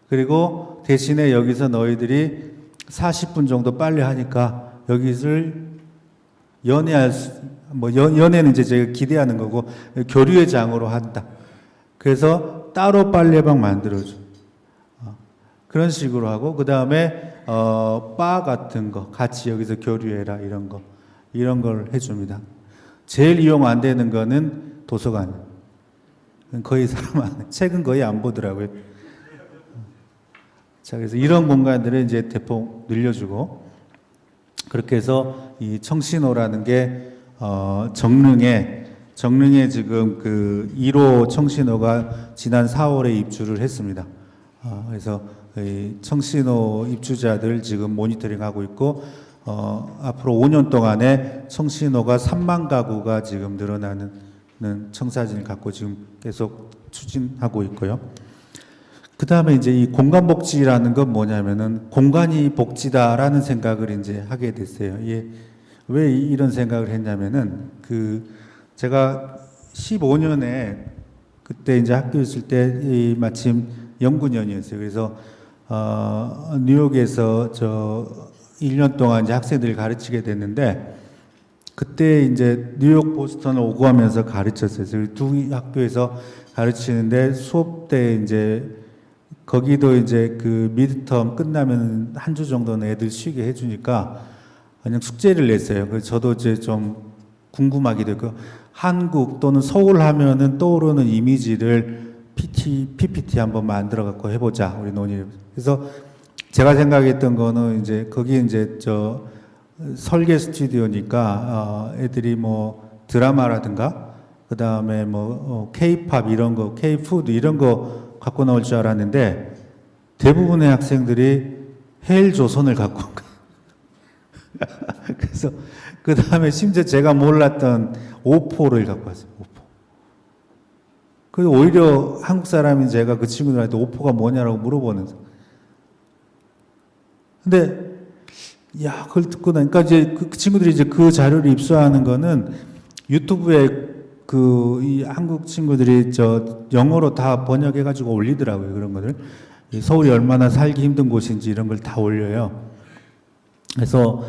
그리고 대신에 여기서 너희들이 40분 정도 빨래하니까 여기를 연애는 이제 제가 기대하는 거고, 교류의 장으로 한다. 그래서 따로 빨래방 만들어줘. 그런 식으로 하고, 그 다음에, 바 같은 거, 같이 여기서 교류해라, 이런 걸 해줍니다. 제일 이용 안 되는 거는 도서관. 거의 책은 거의 안 보더라고요. 자, 그래서 이런 공간들을 이제 대폭 늘려주고, 그렇게 해서 이 청신호라는 게 정릉에 지금 1호 청신호가 지난 4월에 입주를 했습니다. 그래서 이 청신호 입주자들 지금 모니터링하고 있고 앞으로 5년 동안에 청신호가 3만 가구가 지금 늘어나는 청사진을 갖고 지금 계속 추진하고 있고요. 그 다음에 이제 이 공간복지라는 건 뭐냐면은 공간이 복지다라는 생각을 이제 하게 됐어요. 왜 이런 생각을 했냐면은 제가 15년에 그때 이제 학교 있을 때 마침 연구년이었어요. 그래서 뉴욕에서 1년 동안 이제 학생들을 가르치게 됐는데 그때 이제 뉴욕 보스턴을 오고 하면서 가르쳤어요. 그래서 두 학교에서 가르치는데 수업 때 이제 거기도 이제 미드텀 끝나면 한 주 정도는 애들 쉬게 해주니까 그냥 숙제를 냈어요. 그래서 저도 이제 좀 궁금하기도 했고, 한국 또는 서울 하면은 떠오르는 이미지를 PPT 한번 만들어 갖고 해보자. 우리 논의를. 그래서 제가 생각했던 거는 이제 거기 이제 설계 스튜디오니까 애들이 뭐 드라마라든가 그 다음에 뭐 K-팝 이런 거, K-푸드 이런 거 갖고 나올 줄 알았는데 대부분의 학생들이 헬조선을 갖고 온 거예요. 그래서 그 다음에 심지어 제가 몰랐던 오포를 갖고 왔어요. 오포. 그래서 오히려 한국 사람인 제가 그 친구들한테 오포가 뭐냐라고 물어보는. 근데 야 그걸 듣고 나니까 이제 그 친구들이 이제 그 자료를 입수하는 거는 유튜브에 이 한국 친구들이 영어로 다 번역해가지고 올리더라고요. 그런 거를. 서울이 얼마나 살기 힘든 곳인지 이런 걸 다 올려요. 그래서,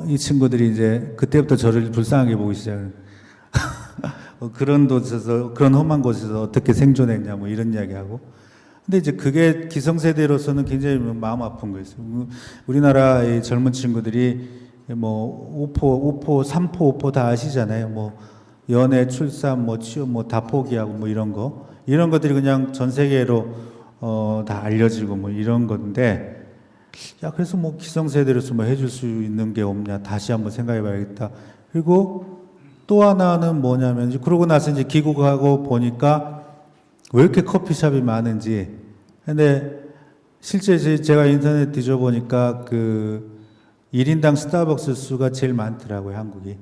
이 친구들이 이제 그때부터 저를 불쌍하게 보기 시작해요. 그런 곳에서 그런 험한 곳에서 어떻게 생존했냐 뭐 이런 이야기하고. 근데 이제 그게 기성세대로서는 굉장히 마음 아픈 거였어요. 우리나라의 젊은 친구들이 뭐 오포, 삼포, 오포 다 아시잖아요. 뭐 연애, 출산, 뭐 취업, 뭐 다 포기하고 뭐 이런 것들이 그냥 전 세계로 다 알려지고 뭐 이런 건데, 야 그래서 뭐 기성세대로서 뭐 해줄 수 있는 게 없냐 다시 한번 생각해봐야겠다. 그리고 또 하나는 뭐냐면 이제 그러고 나서 이제 귀국하고 보니까 왜 이렇게 커피숍이 많은지. 근데 실제 제가 인터넷 뒤져보니까 그 1인당 스타벅스 수가 제일 많더라고요, 한국이.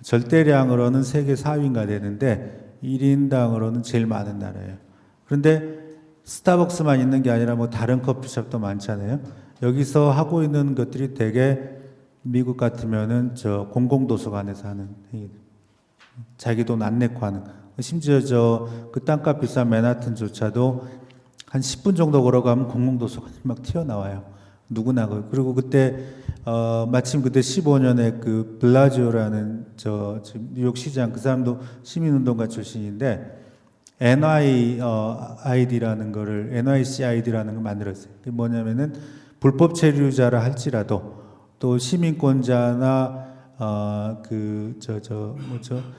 절대량으로는 세계 4위인가 되는데 1인당으로는 제일 많은 나라예요. 그런데 스타벅스만 있는 게 아니라 뭐 다른 커피숍도 많잖아요. 여기서 하고 있는 것들이 되게 미국 같으면은 저 공공도서관에서 하는 행위들. 자기 돈 안 내고 하는. 심지어 저 그 땅값 비싼 맨하튼조차도 한 10분 정도 걸어가면 공공도서관이 막 튀어나와요. 누구나. 그리고 그때 마침 그때 15년에 그 블라지오라는 저 뉴욕 시장, 그 사람도 시민운동가 출신인데 NYID라는 거를 NYCID라는 걸 만들었어요. 그게 뭐냐면은 불법 체류자라 할지라도 또 시민권자나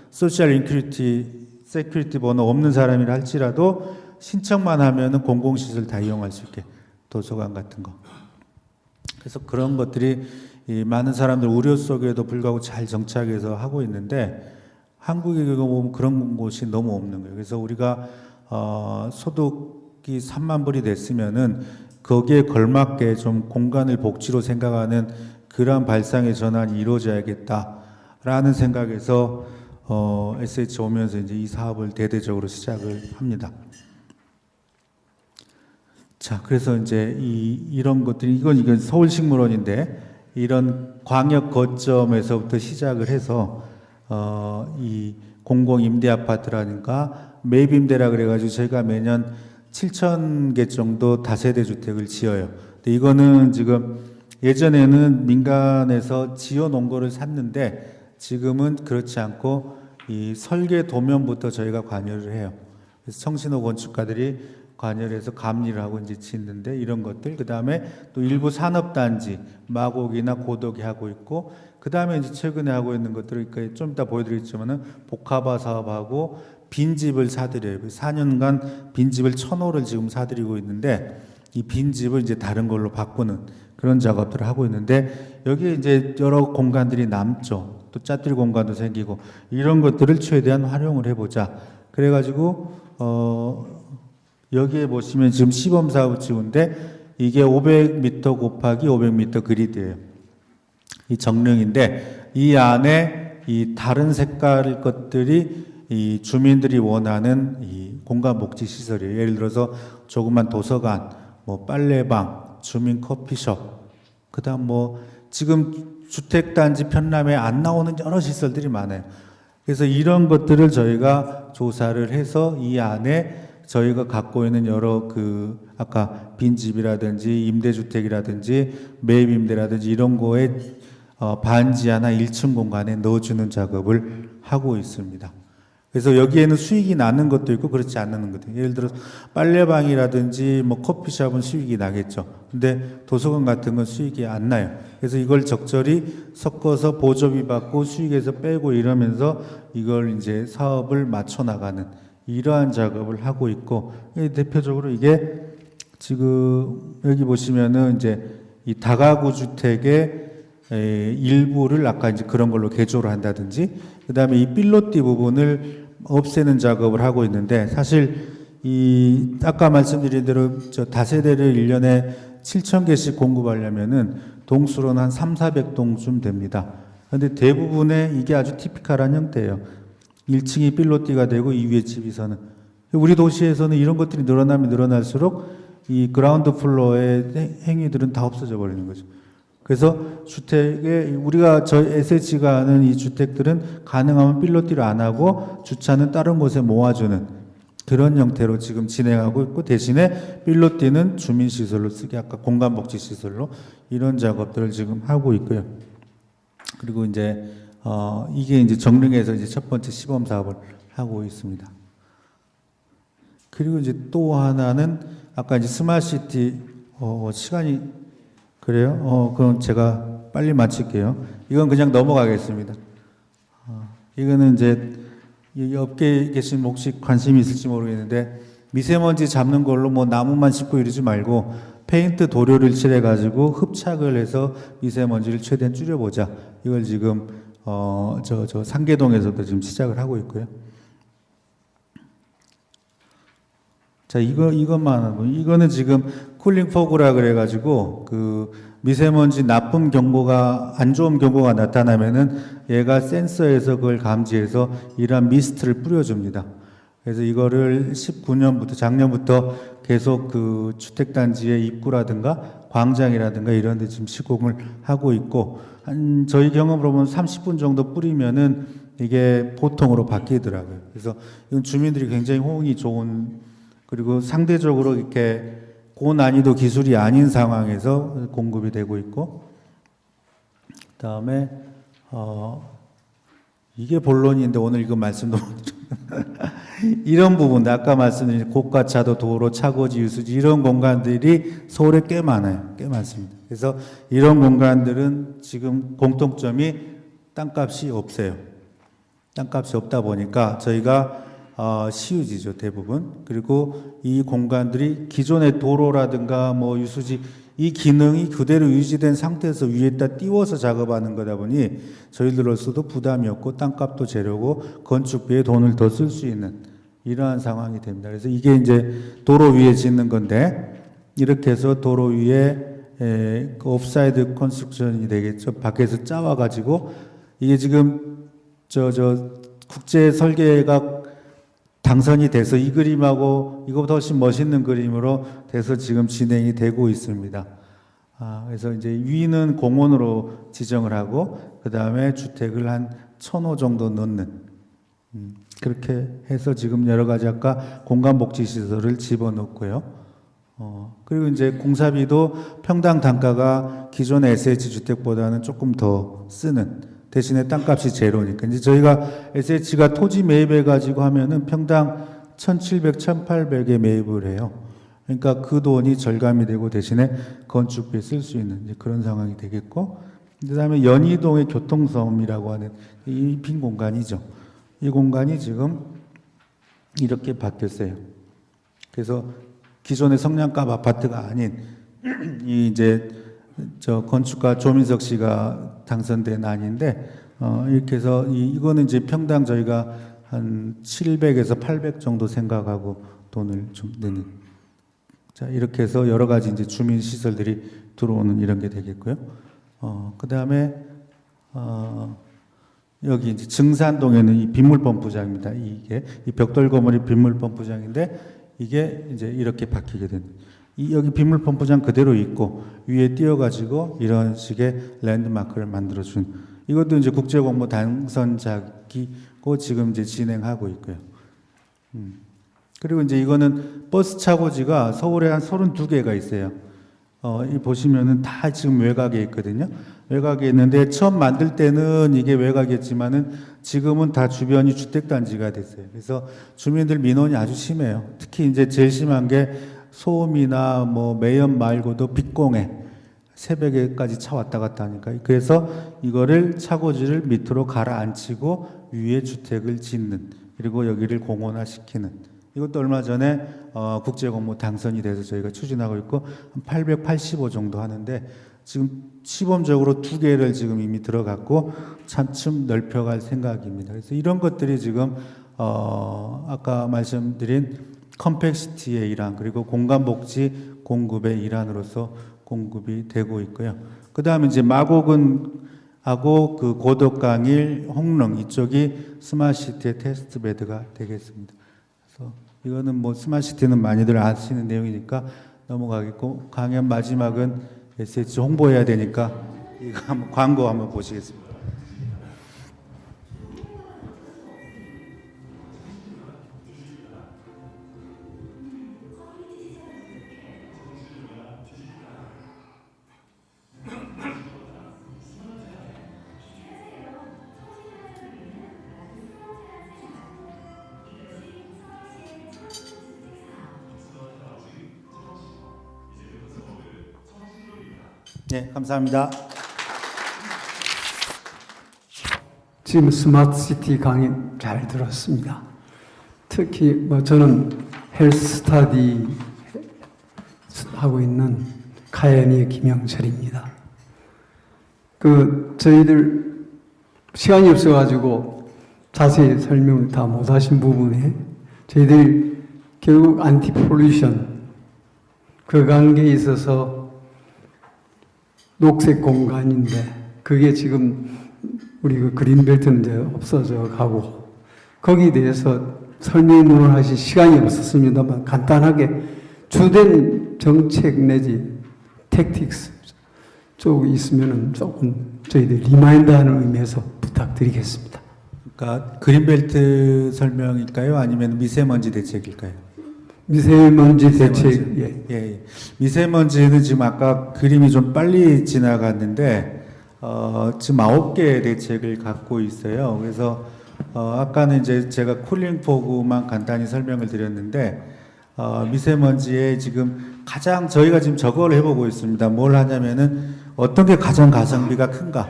소셜 인큐리티 세큐리티 번호 없는 사람이라 할지라도 신청만 하면은 공공시설 다 이용할 수 있게, 도서관 같은 거. 그래서 그런 것들이 이 많은 사람들 우려 속에도 불구하고 잘 정착해서 하고 있는데 한국에 보면 그런 곳이 너무 없는 거예요. 그래서 우리가 소득이 3만 불이 됐으면은 거기에 걸맞게 좀 공간을 복지로 생각하는 그러한 발상의 전환이 이루어져야겠다라는 생각에서 SH 오면서 이제 이 사업을 대대적으로 시작을 합니다. 자, 그래서 이제 이런 것들이 이건 서울식물원인데 이런 광역 거점에서부터 시작을 해서 이 공공 임대 아파트라든가 매입임대라 그래가지고 저희가 매년 7,000개 정도 다세대 주택을 지어요. 근데 이거는 지금 예전에는 민간에서 지어놓은 거를 샀는데 지금은 그렇지 않고 이 설계 도면부터 저희가 관여를 해요. 그래서 청신호 건축가들이 관여를 해서 감리를 하고 이제 짓는데 이런 것들, 그 다음에 또 일부 산업단지, 마곡이나 고덕이 하고 있고, 그 다음에 이제 최근에 하고 있는 것들을 좀 이따 보여드리겠지만은 복합화 사업하고 빈집을 사들여요. 4년간 빈집을 1,000호를 지금 사들이고 있는데 이 빈집을 이제 다른 걸로 바꾸는 그런 작업들을 하고 있는데 여기에 이제 여러 공간들이 남죠. 또 짜투리 공간도 생기고 이런 것들을 최대한 활용을 해보자. 그래가지고 여기에 보시면 지금 시범 사업을 찍은데 이게 500m 곱하기 500m 그리드예요. 이 정릉인데 이 안에 이 다른 색깔 것들이 이 주민들이 원하는 이 공간 복지 시설이에요. 예를 들어서 조그만 도서관, 뭐 빨래방, 주민 커피숍, 그다음 뭐 지금 주택단지 편람에 안 나오는 여러 시설들이 많아요. 그래서 이런 것들을 저희가 조사를 해서 이 안에 저희가 갖고 있는 여러 그 아까 빈집이라든지 임대주택이라든지 매입임대라든지 이런 거에 반지 하나 1층 공간에 넣어주는 작업을 하고 있습니다. 그래서 여기에는 수익이 나는 것도 있고 그렇지 않는 것도 있고, 예를 들어 빨래방이라든지 뭐 커피숍은 수익이 나겠죠. 근데 도서관 같은 건 수익이 안 나요. 그래서 이걸 적절히 섞어서 보조비 받고 수익에서 빼고 이러면서 이걸 이제 사업을 맞춰 나가는 이러한 작업을 하고 있고, 대표적으로 이게 지금 여기 보시면은 이제 이 다가구 주택의 일부를 아까 이제 그런 걸로 개조를 한다든지, 그 다음에 이 필로티 부분을 없애는 작업을 하고 있는데, 사실 이 아까 말씀드린 대로 저 다세대를 1년에 7,000개씩 공급하려면은 동수로는 한 300~400동쯤 됩니다. 그런데 대부분의 이게 아주 티피컬한 형태예요. 1층이 필로티가 되고 2위에 집이서는. 우리 도시에서는 이런 것들이 늘어나면 늘어날수록 이 그라운드 플로어의 행위들은 다 없어져 버리는 거죠. 그래서 주택에 우리가 SH가 하는 이 주택들은 가능하면 필로티를 안 하고 주차는 다른 곳에 모아주는 그런 형태로 지금 진행하고 있고, 대신에 필로티는 주민시설로 쓰게, 아까 공간복지시설로 이런 작업들을 지금 하고 있고요. 그리고 이제 이게 이제 정릉에서 이제 첫 번째 시범 사업을 하고 있습니다. 그리고 이제 또 하나는 아까 이제 스마트시티 시간이 그래요? 그럼 제가 빨리 마칠게요. 이건 그냥 넘어가겠습니다. 이거는 이제 이 업계에 계신 혹시 관심이 있을지 모르겠는데 미세먼지 잡는 걸로 뭐 나무만 심고 이러지 말고 페인트 도료를 칠해 가지고 흡착을 해서 미세먼지를 최대한 줄여보자. 이걸 지금 저 상계동에서도 지금 시작을 하고 있고요. 자, 이것만 하고, 이거는 지금 쿨링 포그라 그래가지고, 그 미세먼지 나쁨 경보가, 안 좋은 경보가 나타나면은 얘가 센서에서 그걸 감지해서 이러한 미스트를 뿌려줍니다. 그래서 이거를 19년부터, 작년부터 계속 그 주택단지의 입구라든가 광장이라든가 이런 데 지금 시공을 하고 있고, 저희 경험으로 보면 30분 정도 뿌리면은 이게 보통으로 바뀌더라고요. 그래서 이건 주민들이 굉장히 호응이 좋은 그리고 상대적으로 이렇게 고난이도 기술이 아닌 상황에서 공급이 되고 있고, 그다음에 이게 본론인데 오늘 이거 말씀도 이런 부분들 아까 말씀드린 고가차도 도로, 차고지, 유수지 이런 공간들이 서울에 꽤 많아요. 꽤 많습니다. 그래서 이런 공간들은 지금 공통점이 땅값이 없어요. 땅값이 없다 보니까 저희가 시유지죠, 대부분. 그리고 이 공간들이 기존의 도로라든가 뭐 유수지 이 기능이 그대로 유지된 상태에서 위에다 띄워서 작업하는 거다 보니 저희들로서도 부담이 없고 땅값도 재료고 건축비에 돈을 더 쓸 수 있는 이러한 상황이 됩니다. 그래서 이게 이제 도로 위에 짓는 건데 이렇게 해서 도로 위에 옵사이드 컨스트럭션이 되겠죠. 밖에서 짜와가지고 이게 지금 저 국제 설계가 당선이 돼서 이 그림하고 이거보다 훨씬 멋있는 그림으로 돼서 지금 진행이 되고 있습니다. 그래서 이제 위는 공원으로 지정을 하고 그 다음에 주택을 한 1,000호 정도 넣는 그렇게 해서 지금 여러 가지 아까 공간복지시설을 집어넣고요. 그리고 이제 공사비도 평당 단가가 기존의 SH 주택보다는 조금 더 쓰는 대신에 땅값이 제로니까 이제 저희가 SH가 토지 매입해 가지고 하면은 평당 1,700, 1,800에 매입을 해요. 그러니까 그 돈이 절감이 되고 대신에 건축비에 쓸 수 있는 이제 그런 상황이 되겠고, 그다음에 연희동의 교통섬이라고 하는 이 빈 공간이죠. 이 공간이 지금 이렇게 바뀌었어요. 그래서 기존의 성냥갑 아파트가 아닌 이 이제 저 건축가 조민석 씨가 당선된 안인데 이렇게 해서 이거는 이제 평당 저희가 한 700에서 800 정도 생각하고 돈을 좀 내는. 자, 이렇게 해서 여러 가지 이제 주민 시설들이 들어오는 이런 게 되겠고요. 그다음에 여기 이제 증산동에는 이 빗물 펌프장입니다. 이게 이 벽돌 건물이 빗물 펌프장인데 이게 이제 이렇게 바뀌게 되는. 여기 빗물 펌프장 그대로 있고 위에 띄어가지고 이런 식의 랜드마크를 만들어준 이것도 이제 국제공모 당선작이고 지금 이제 진행하고 있고요. 그리고 이제 이거는 버스 차고지가 서울에 한 32개가 있어요. 이 보시면은 다 지금 외곽에 있거든요. 외곽에 있는데 처음 만들 때는 이게 외곽이었지만은 지금은 다 주변이 주택단지가 됐어요. 그래서 주민들 민원이 아주 심해요. 특히 이제 제일 심한 게 소음이나 뭐 매연 말고도 빗공해 새벽에까지 차 왔다 갔다 하니까 그래서 이거를 차고지를 밑으로 가라앉히고 위에 주택을 짓는 그리고 여기를 공원화 시키는 이것도 얼마 전에 국제공모 당선이 돼서 저희가 추진하고 있고 한 885 정도 하는데 지금 시범적으로 2개를 지금 이미 들어갔고 차츰 넓혀갈 생각입니다. 그래서 이런 것들이 지금 아까 말씀드린 컴팩시티의 일환 그리고 공간복지 공급의 일환으로서 공급이 되고 있고요. 그 다음에 이제 마곡은하고 그 고덕강일, 홍릉 이쪽이 스마트시티의 테스트 베드가 되겠습니다. 그래서 이거는 뭐 스마트시티는 많이들 아시는 내용이니까 넘어가겠고 강연 마지막은 SH 홍보해야 되니까 이거 한번 광고 한번 보시겠습니다. 네, 감사합니다. 지금 스마트시티 강의 잘 들었습니다. 특히 저는 헬스 스타디 하고 있는 가연이 김영철입니다. 저희들 시간이 없어가지고 자세히 설명을 다 못하신 부분에 저희들이 결국 안티폴루션 그 관계에 있어서 녹색 공간인데 그게 지금 우리 그린벨트는 이제 없어져 가고 거기에 대해서 설명을 하실 시간이 없었습니다만 간단하게 주된 정책 내지 택틱스 쪽이 있으면 조금 저희들 리마인드하는 의미에서 부탁드리겠습니다. 그러니까 그린벨트 설명일까요? 아니면 미세먼지 대책일까요? 미세먼지 대책. 예. 미세먼지는 지금 아까 그림이 좀 빨리 지나갔는데 지금 9개의 대책을 갖고 있어요. 그래서 아까는 이제 제가 쿨링 포구만 간단히 설명을 드렸는데 미세먼지에 지금 가장 저희가 지금 저걸 해보고 있습니다. 뭘 하냐면은 어떤 게 가장 가성비가 큰가.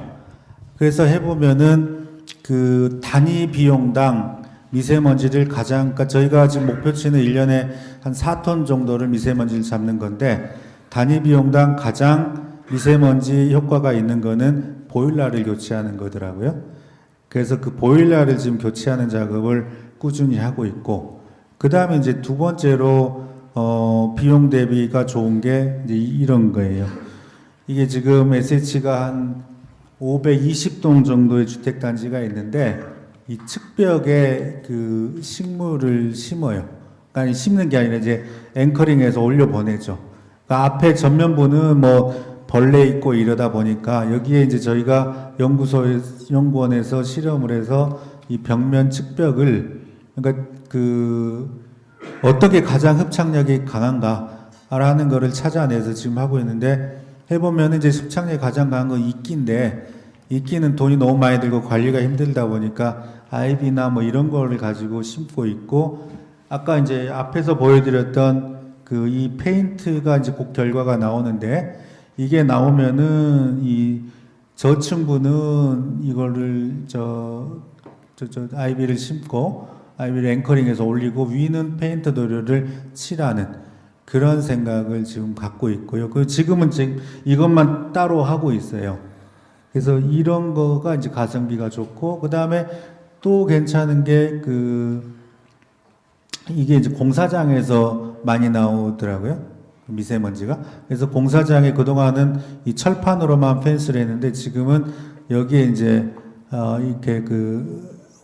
그래서 해보면은 그 단위 비용당 미세먼지를 그러니까 저희가 지금 목표치는 1년에 한 4톤 정도를 미세먼지를 잡는 건데 단위 비용당 가장 미세먼지 효과가 있는 거는 보일러를 교체하는 거더라고요. 그래서 그 보일러를 지금 교체하는 작업을 꾸준히 하고 있고, 그 다음에 이제 두 번째로, 비용 대비가 좋은 게 이제 이런 거예요. 이게 지금 SH가 한 520동 정도의 주택단지가 있는데, 이 측벽에 그 식물을 심어요. 아니, 심는 게 아니라 이제 앵커링해서 올려보내죠. 그러니까 앞에 전면부는 뭐 벌레 있고 이러다 보니까 여기에 이제 저희가 연구원에서 실험을 해서 이 벽면 측벽을 그러니까 어떻게 가장 흡착력이 강한가라는 거를 찾아내서 지금 하고 있는데 해보면 이제 흡착력이 가장 강한 건 이끼인데 이끼는 돈이 너무 많이 들고 관리가 힘들다 보니까 아이비나 뭐 이런 거를 가지고 심고 있고 아까 이제 앞에서 보여드렸던 이 페인트가 이제 곧 결과가 나오는데 이게 나오면은 이 저층부는 이거를 아이비를 심고 아이비를 앵커링해서 올리고 위는 페인트 도료를 칠하는 그런 생각을 지금 갖고 있고요. 지금은 지금 이것만 따로 하고 있어요. 그래서 이런 거가 이제 가성비가 좋고 그 다음에 또 괜찮은 게 이게 이제 공사장에서 많이 나오더라고요. 미세먼지가. 그래서 공사장에 그동안은 이 철판으로만 펜스를 했는데 지금은 여기에 이제 이렇게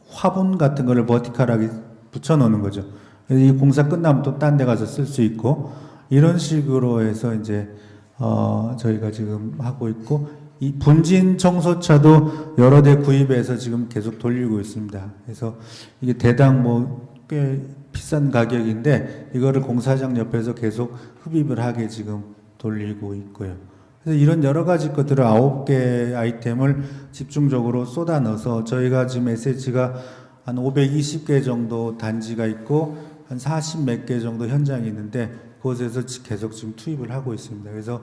화분 같은 거를 버티컬하게 붙여 놓는 거죠. 그래서 이 공사 끝나면 또 딴 데 가서 쓸 수 있고 이런 식으로 해서 이제 저희가 지금 하고 있고 이 분진 청소차도 여러 대 구입해서 지금 계속 돌리고 있습니다. 그래서 이게 대당 꽤 비싼 가격인데 이거를 공사장 옆에서 계속 흡입을 하게 지금 돌리고 있고요. 그래서 이런 여러 가지 것들을 9개 아이템을 집중적으로 쏟아 넣어서 저희가 지금 SH가 한 520개 정도 단지가 있고 한 40 몇 개 정도 현장이 있는데 그곳에서 계속 지금 투입을 하고 있습니다. 그래서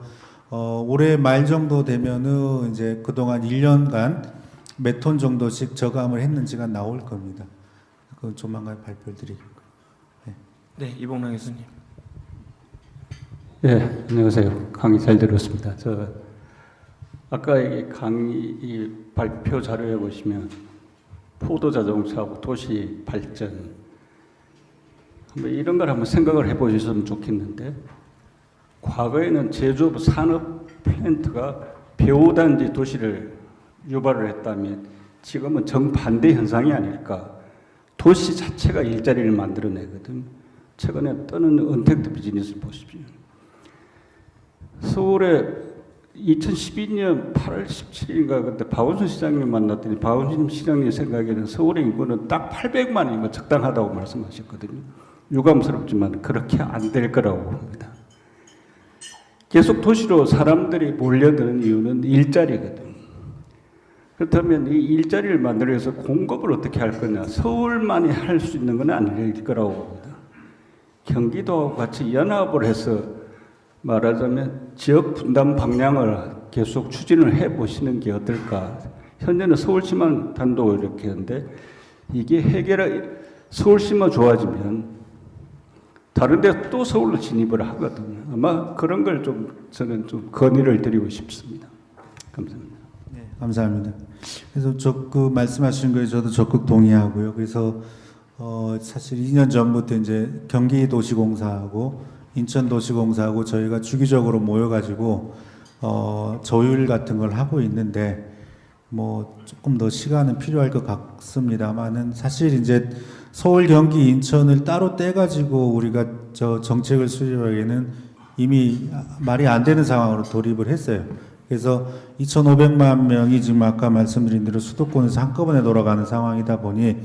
올해 말 정도 되면은 이제 그동안 1년간 몇 톤 정도씩 저감을 했는지가 나올 겁니다. 그건 조만간 발표를 드리겠고요. 네, 이봉랑 교수님. 예, 안녕하세요. 강의 잘 들었습니다. 아까 이 강의 이 발표 자료에 보시면 포도 자동차하고 도시 발전 이런 걸 한번 생각을 해보셨으면 좋겠는데 과거에는 제조업 산업 플랜트가 배후단지 도시를 유발을 했다면 지금은 정반대 현상이 아닐까. 도시 자체가 일자리를 만들어내거든. 최근에 뜨는 언택트 비즈니스를 보십시오. 서울에 2012년 8월 17일인가 그때 박원순 시장님 만났더니 박원순 시장님 생각에는 서울의 인구는 딱 800만이면 적당하다고 말씀하셨거든요. 유감스럽지만 그렇게 안 될 거라고 봅니다. 계속 도시로 사람들이 몰려드는 이유는 일자리거든. 그렇다면 이 일자리를 만들기 위해서 공급을 어떻게 할 거냐. 서울만이 할 수 있는 건 아닐 거라고 봅니다. 경기도와 같이 연합을 해서 말하자면 지역 분담 방향을 계속 추진을 해 보시는 게 어떨까. 현재는 서울시만 단독 이렇게 하는데 이게 서울시만 좋아지면 다른 데 또 서울로 진입을 하거든요. 아마 그런 걸 좀 저는 좀 건의를 드리고 싶습니다. 감사합니다. 네, 감사합니다. 그래서 그 말씀하신 거에 저도 적극 동의하고요. 그래서 사실 2년 전부터 이제 경기도시공사하고 인천도시공사하고 저희가 주기적으로 모여가지고 조율 같은 걸 하고 있는데 뭐 조금 더 시간은 필요할 것 같습니다만은 사실 이제 서울, 경기, 인천을 따로 떼가지고 우리가 정책을 수립하기에는 이미 말이 안 되는 상황으로 돌입을 했어요. 그래서 2,500만 명이 지금 아까 말씀드린 대로 수도권에서 한꺼번에 돌아가는 상황이다 보니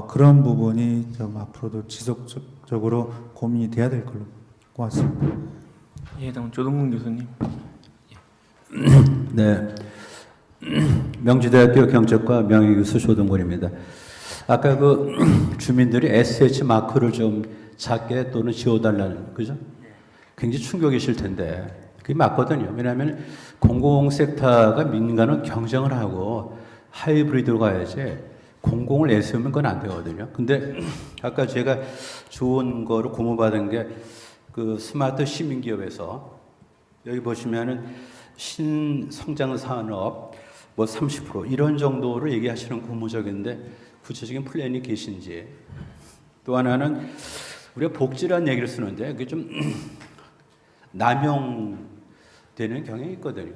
그런 부분이 좀 앞으로도 지속적으로 고민이 돼야 될 걸로 고맙습니다. 예, 다음 조동근 교수님. 네. 명지대학교 경제과 명예교수 조동근입니다. 아까 그 주민들이 SH 마크를 좀 작게 또는 지워달라는, 그죠? 굉장히 충격이실 텐데 그게 맞거든요. 왜냐하면 공공섹터가 민간은 경쟁을 하고 하이브리드로 가야지 공공을 내세우면 그건 안 되거든요. 근데 아까 제가 좋은 거로 고문받은 게 그 스마트 시민기업에서 여기 보시면은 신성장 산업 뭐 30% 이런 정도로 얘기하시는 고무적인데 구체적인 플랜이 계신지. 또 하나는 우리가 복지라는 얘기를 쓰는데 그게 좀 남용되는 경향이 있거든요.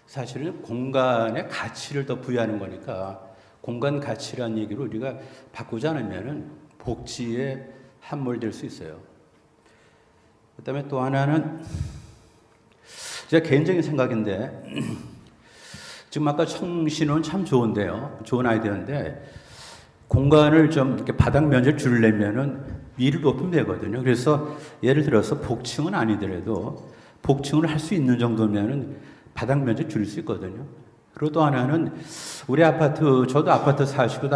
사실은 공간의 가치를 더 부여하는 거니까 공간 가치라는 얘기를 우리가 바꾸지 않으면은 복지에 함몰될 수 있어요. 그다음에 또 하나는 제가 개인적인 생각인데 지금 아까 청신호는 참 좋은데요. 좋은 아이디어인데 공간을 좀 이렇게 바닥 면적을 줄이려면은 위를 높이면 되거든요. 그래서 예를 들어서 복층은 아니더라도 복층을 할 수 있는 정도면은 바닥 면적 줄일 수 있거든요. 그리고 또 하나는 우리 아파트, 저도 아파트 사시고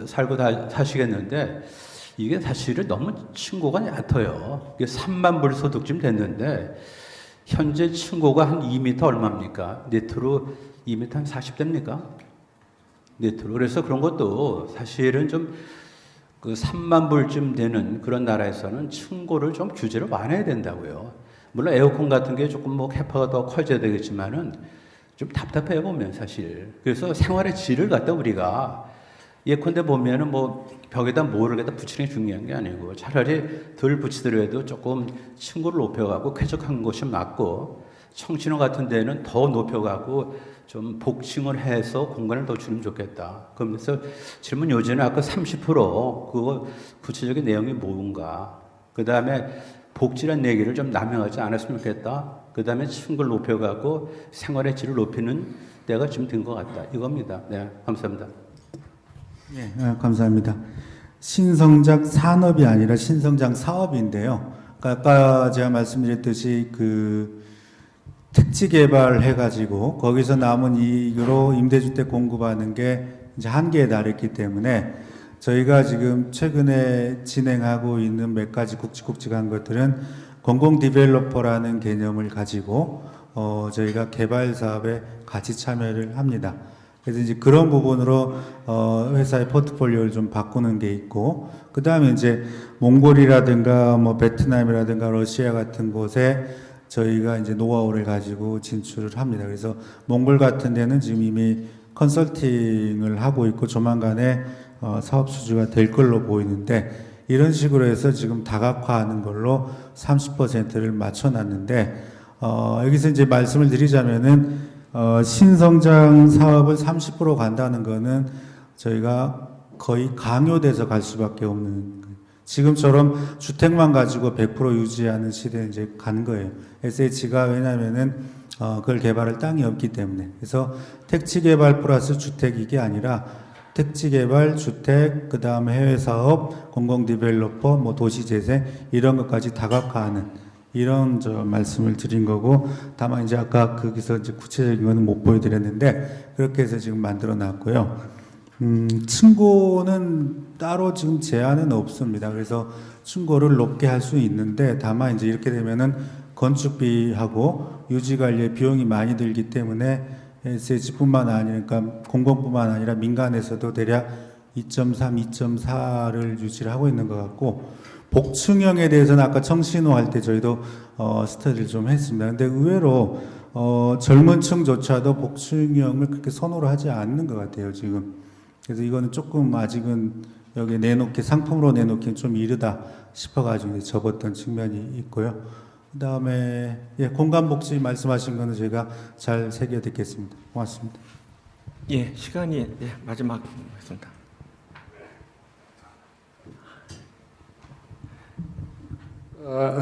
살고 다 사시겠는데 이게 사실은 너무 층고가 얕아요. 이게 3만 불 소득쯤 됐는데 현재 층고가 한 2m 얼마입니까? 네트로 2m 한 40 됩니까? 네트로. 그래서 그런 것도 사실은 좀 그 3만 불쯤 되는 그런 나라에서는 층고를 좀 규제를 완화해야 된다고요. 물론 에어컨 같은 게 조금 뭐 캐파가 더 커져야 되겠지만은 좀 답답해 보면 사실. 그래서 생활의 질을 갖다 우리가 예컨대 보면은 뭐 벽에다 뭐를 갖다 붙이는 게 중요한 게 아니고 차라리 덜 붙이더라도 조금 층고를 높여가고 쾌적한 것이 맞고 청신호 같은 데는 더 높여가고 좀 복층을 해서 공간을 더 주면 좋겠다. 그러면서 질문 요지는 아까 30% 그거 구체적인 내용이 뭔가. 그 다음에 복지란 얘기를 좀 남용하지 않았으면 좋겠다. 그 다음에 층고를 높여가고 생활의 질을 높이는 때가 지금 된 것 같다. 이겁니다. 네, 감사합니다. 네, 감사합니다. 신성장 산업이 아니라 신성장 사업인데요. 아까 제가 말씀드렸듯이 그 택지 개발해가지고 거기서 남은 이익으로 임대주택 공급하는 게 이제 한계에 달했기 때문에 저희가 지금 최근에 진행하고 있는 몇 가지 굵직굵직한 것들은 공공 디벨로퍼라는 개념을 가지고 저희가 개발 사업에 같이 참여를 합니다. 그래서 이제 그런 부분으로 회사의 포트폴리오를 좀 바꾸는 게 있고, 그 다음에 이제 몽골이라든가 뭐 베트남이라든가 러시아 같은 곳에 저희가 이제 노하우를 가지고 진출을 합니다. 그래서 몽골 같은 데는 지금 이미 컨설팅을 하고 있고 조만간에 사업 수주가 될 걸로 보이는데, 이런 식으로 해서 지금 다각화하는 걸로 30%를 맞춰놨는데, 여기서 이제 말씀을 드리자면은 신성장 사업을 30% 간다는 거는 저희가 거의 강요돼서 갈 수밖에 없는, 지금처럼 주택만 가지고 100% 유지하는 시대에 이제 간 거예요. SH가 왜냐면은 그걸 개발할 땅이 없기 때문에. 그래서 택지 개발 플러스 주택 이게 아니라 택지 개발, 주택, 그 다음에 해외 사업, 공공 디벨로퍼, 뭐 도시 재생 이런 것까지 다각화하는 이런 말씀을 드린 거고, 다만 이제 아까 거기서 이제 구체적인 거는 못 보여드렸는데 그렇게 해서 지금 만들어 놨고요. 층고는 따로 지금 제한은 없습니다. 그래서 층고를 높게 할 수 있는데, 다만 이제 이렇게 되면은 건축비하고 유지관리에 비용이 많이 들기 때문에 SH뿐만 아니라 그러니까 공공뿐만 아니라 민간에서도 대략 2.3, 2.4를 유지를 하고 있는 것 같고 복층형에 대해서는 아까 청신호 할 때 저희도 스터디를 좀 했습니다. 근데 의외로 젊은 층조차도 복층형을 그렇게 선호를 하지 않는 것 같아요, 지금. 그래서 이거는 조금 아직은 여기 내놓기, 상품으로 내놓기는 좀 이르다 싶어가지고 접었던 측면이 있고요. 그 다음에, 예, 공간복지 말씀하신 거는 제가 잘 새겨 듣겠습니다. 고맙습니다. 예, 시간이 예, 마지막 했습니다.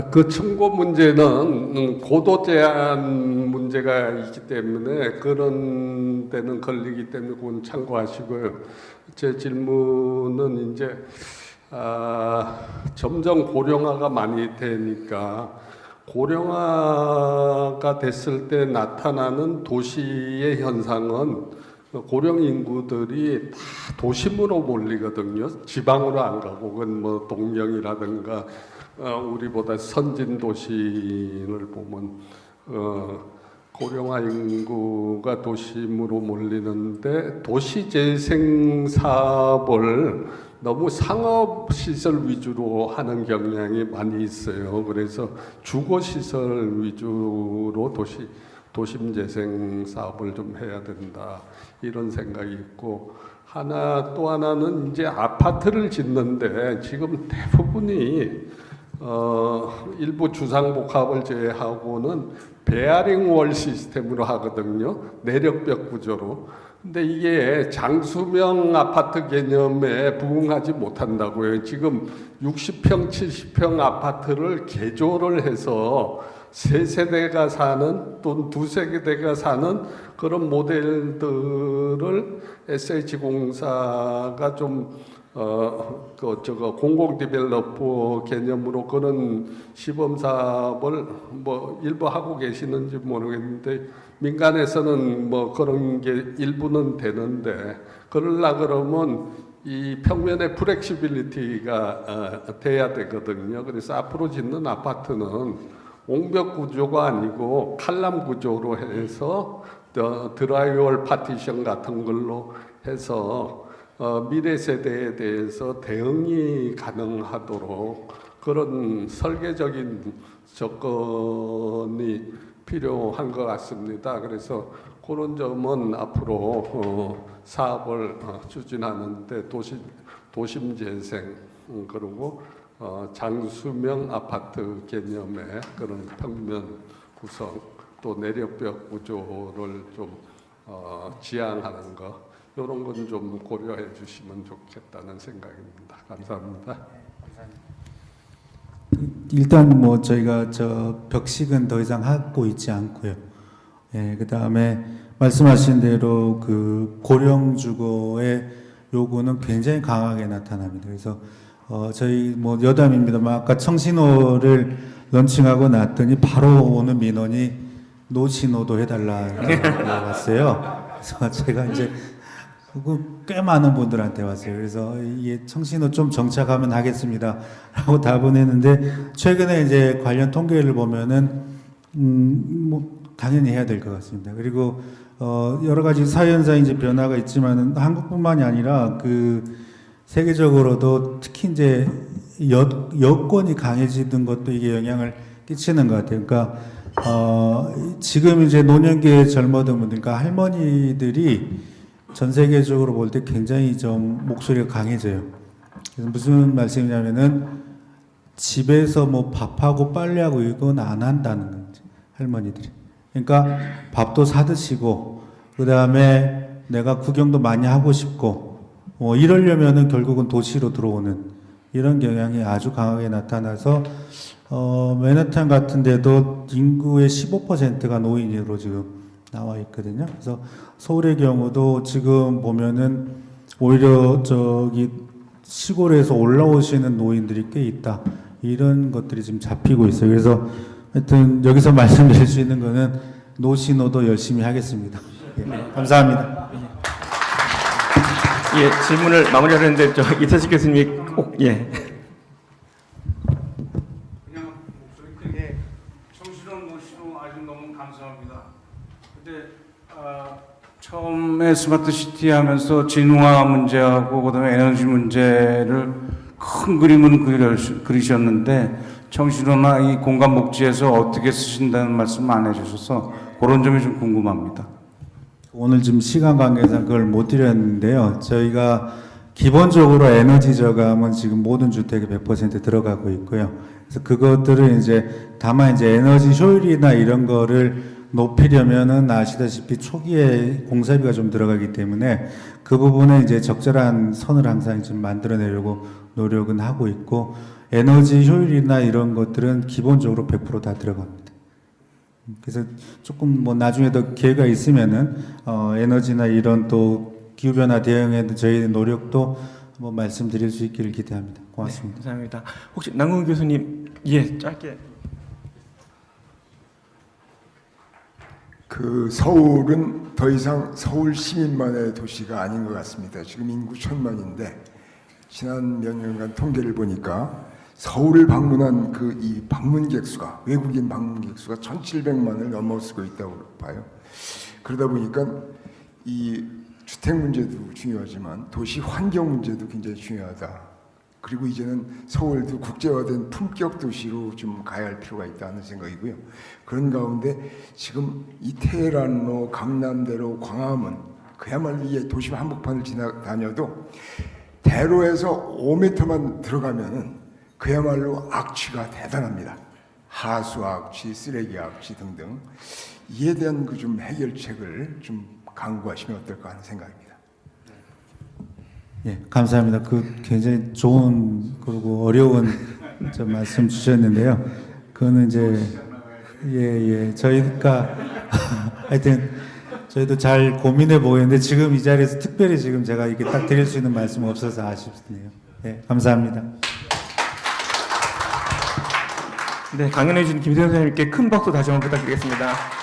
그 청구 문제는 고도 제한 문제가 있기 때문에 그런 데는 걸리기 때문에 그건 참고하시고요. 제 질문은 이제 점점 고령화가 많이 되니까 고령화가 됐을 때 나타나는 도시의 현상은 고령 인구들이 다 도심으로 몰리거든요. 지방으로 안 가고 그건 뭐 동경이라든가 우리보다 선진 도시를 보면 고령화 인구가 도심으로 몰리는데 도시재생 사업을 너무 상업시설 위주로 하는 경향이 많이 있어요. 그래서 주거시설 위주로 도심재생 사업을 좀 해야 된다 이런 생각이 있고 또 하나는 이제 아파트를 짓는데 지금 대부분이 일부 주상복합을 제외하고는 베어링 월 시스템으로 하거든요. 내력벽 구조로. 근데 이게 장수명 아파트 개념에 부응하지 못한다고요. 지금 60평, 70평 아파트를 개조를 해서 3세대가 사는 또는 2세대가 사는 그런 모델들을 SH공사가 좀 공공 디벨로퍼 개념으로 그런 시범 사업을 뭐 일부 하고 계시는지 모르겠는데 민간에서는 뭐 그런 게 일부는 되는데 그러려 그러면 이 평면의 플렉시빌리티가 돼야 되거든요. 그래서 앞으로 짓는 아파트는 옹벽 구조가 아니고 칼럼 구조로 해서 드라이월 파티션 같은 걸로 해서 미래 세대에 대해서 대응이 가능하도록 그런 설계적인 접근이 필요한 것 같습니다. 그래서 그런 점은 앞으로 사업을 추진하는데 도심 재생 그리고 장수명 아파트 개념의 그런 평면 구성 또 내력벽 구조를 좀 지향하는 것 이런 건 좀 고려해 주시면 좋겠다는 생각입니다. 감사합니다. 일단 뭐 저희가 벽식은 더 이상 하고 있지 않고요. 예, 그 다음에 말씀하신 대로 그 고령 주거의 요구는 굉장히 강하게 나타납니다. 그래서 저희 뭐 여담입니다만 아까 청신호를 런칭하고 났더니 바로 오는 민원이 노신호도 해달라고 왔어요. 그래서 제가 이제 꽤 많은 분들한테 왔어요. 그래서 이게 청신호 좀 정착하면 하겠습니다라고 답은 했는데 최근에 이제 관련 통계를 보면은 뭐 당연히 해야 될 것 같습니다. 그리고 여러 가지 사회 현상이 이제 변화가 있지만은 한국뿐만이 아니라 그 세계적으로도 특히 이제 여권이 강해지는 것도 이게 영향을 끼치는 것 같아요. 그러니까 지금 이제 노년기의 젊어든 분들, 그러니까 할머니들이 전 세계적으로 볼 때 굉장히 좀 목소리가 강해져요. 그래서 무슨 말씀이냐면은 집에서 뭐 밥하고 빨래하고 이건 안 한다는 거지, 할머니들이. 그러니까 밥도 사 드시고, 그 다음에 내가 구경도 많이 하고 싶고, 이러려면은 결국은 도시로 들어오는 이런 경향이 아주 강하게 나타나서, 맨하탄 같은 데도 인구의 15%가 노인으로 지금 나와 있거든요. 그래서 서울의 경우도 지금 보면은 오히려 시골에서 올라오시는 노인들이 꽤 있다. 이런 것들이 지금 잡히고 있어요. 그래서 하여튼 여기서 말씀드릴 수 있는 거는 노신호도 열심히 하겠습니다. 예, 감사합니다. 예, 질문을 마무리하려는데 이태식 교수님이 꼭 그냥 목소리 크게 청신호는 처음에 스마트 시티 하면서 진화 문제하고 그다음에 에너지 문제를 큰 그림은 그리셨는데 청신호나 이 공간 복지에서 어떻게 쓰신다는 말씀 안 해주셔서 그런 점이 좀 궁금합니다. 오늘 지금 시간 관계상 그걸 못 드렸는데요. 저희가 기본적으로 에너지 저감은 지금 모든 주택에 100% 들어가고 있고요. 그래서 그것들을 이제 다만 이제 에너지 효율이나 이런 거를 높이려면은 아시다시피 초기에 공사비가 좀 들어가기 때문에 그 부분에 이제 적절한 선을 항상 좀 만들어내려고 노력은 하고 있고 에너지 효율이나 이런 것들은 기본적으로 100% 다 들어갑니다. 그래서 조금 뭐 나중에 더 기회가 있으면은 에너지나 이런 또 기후변화 대응에 저희의 노력도 한번 말씀드릴 수 있기를 기대합니다. 고맙습니다. 네, 감사합니다. 혹시 남궁 교수님, 예, 짧게. 그 서울은 더 이상 서울 시민만의 도시가 아닌 것 같습니다. 지금 인구 1,000만인데 지난 몇 년간 통계를 보니까 서울을 방문한 그 이 방문객 수가 외국인 방문객 수가 1,700만을 넘어서고 있다고 봐요. 그러다 보니까 이 주택 문제도 중요하지만 도시 환경 문제도 굉장히 중요하다. 그리고 이제는 서울도 국제화된 품격 도시로 좀 가야 할 필요가 있다는 생각이고요. 그런 가운데 지금 이 테헤란로, 강남대로, 광화문 그야말로 이 도시 한복판을 지나다녀도 대로에서 5m만 들어가면은 그야말로 악취가 대단합니다. 하수 악취, 쓰레기 악취 등등 이에 대한 그 좀 해결책을 좀 강구하시면 어떨까 하는 생각입니다. 예, 감사합니다. 그 굉장히 좋은 그리고 어려운 좀 말씀 주셨는데요. 그거는 이제 저희가 하여튼 저희도 잘 고민해 보였는데 지금 이 자리에서 특별히 지금 제가 이렇게 딱 드릴 수 있는 말씀 없어서 아쉽네요. 예, 감사합니다. 네, 강연해 주신 김세현 선생님께 큰 박수 다시 한번 부탁드리겠습니다.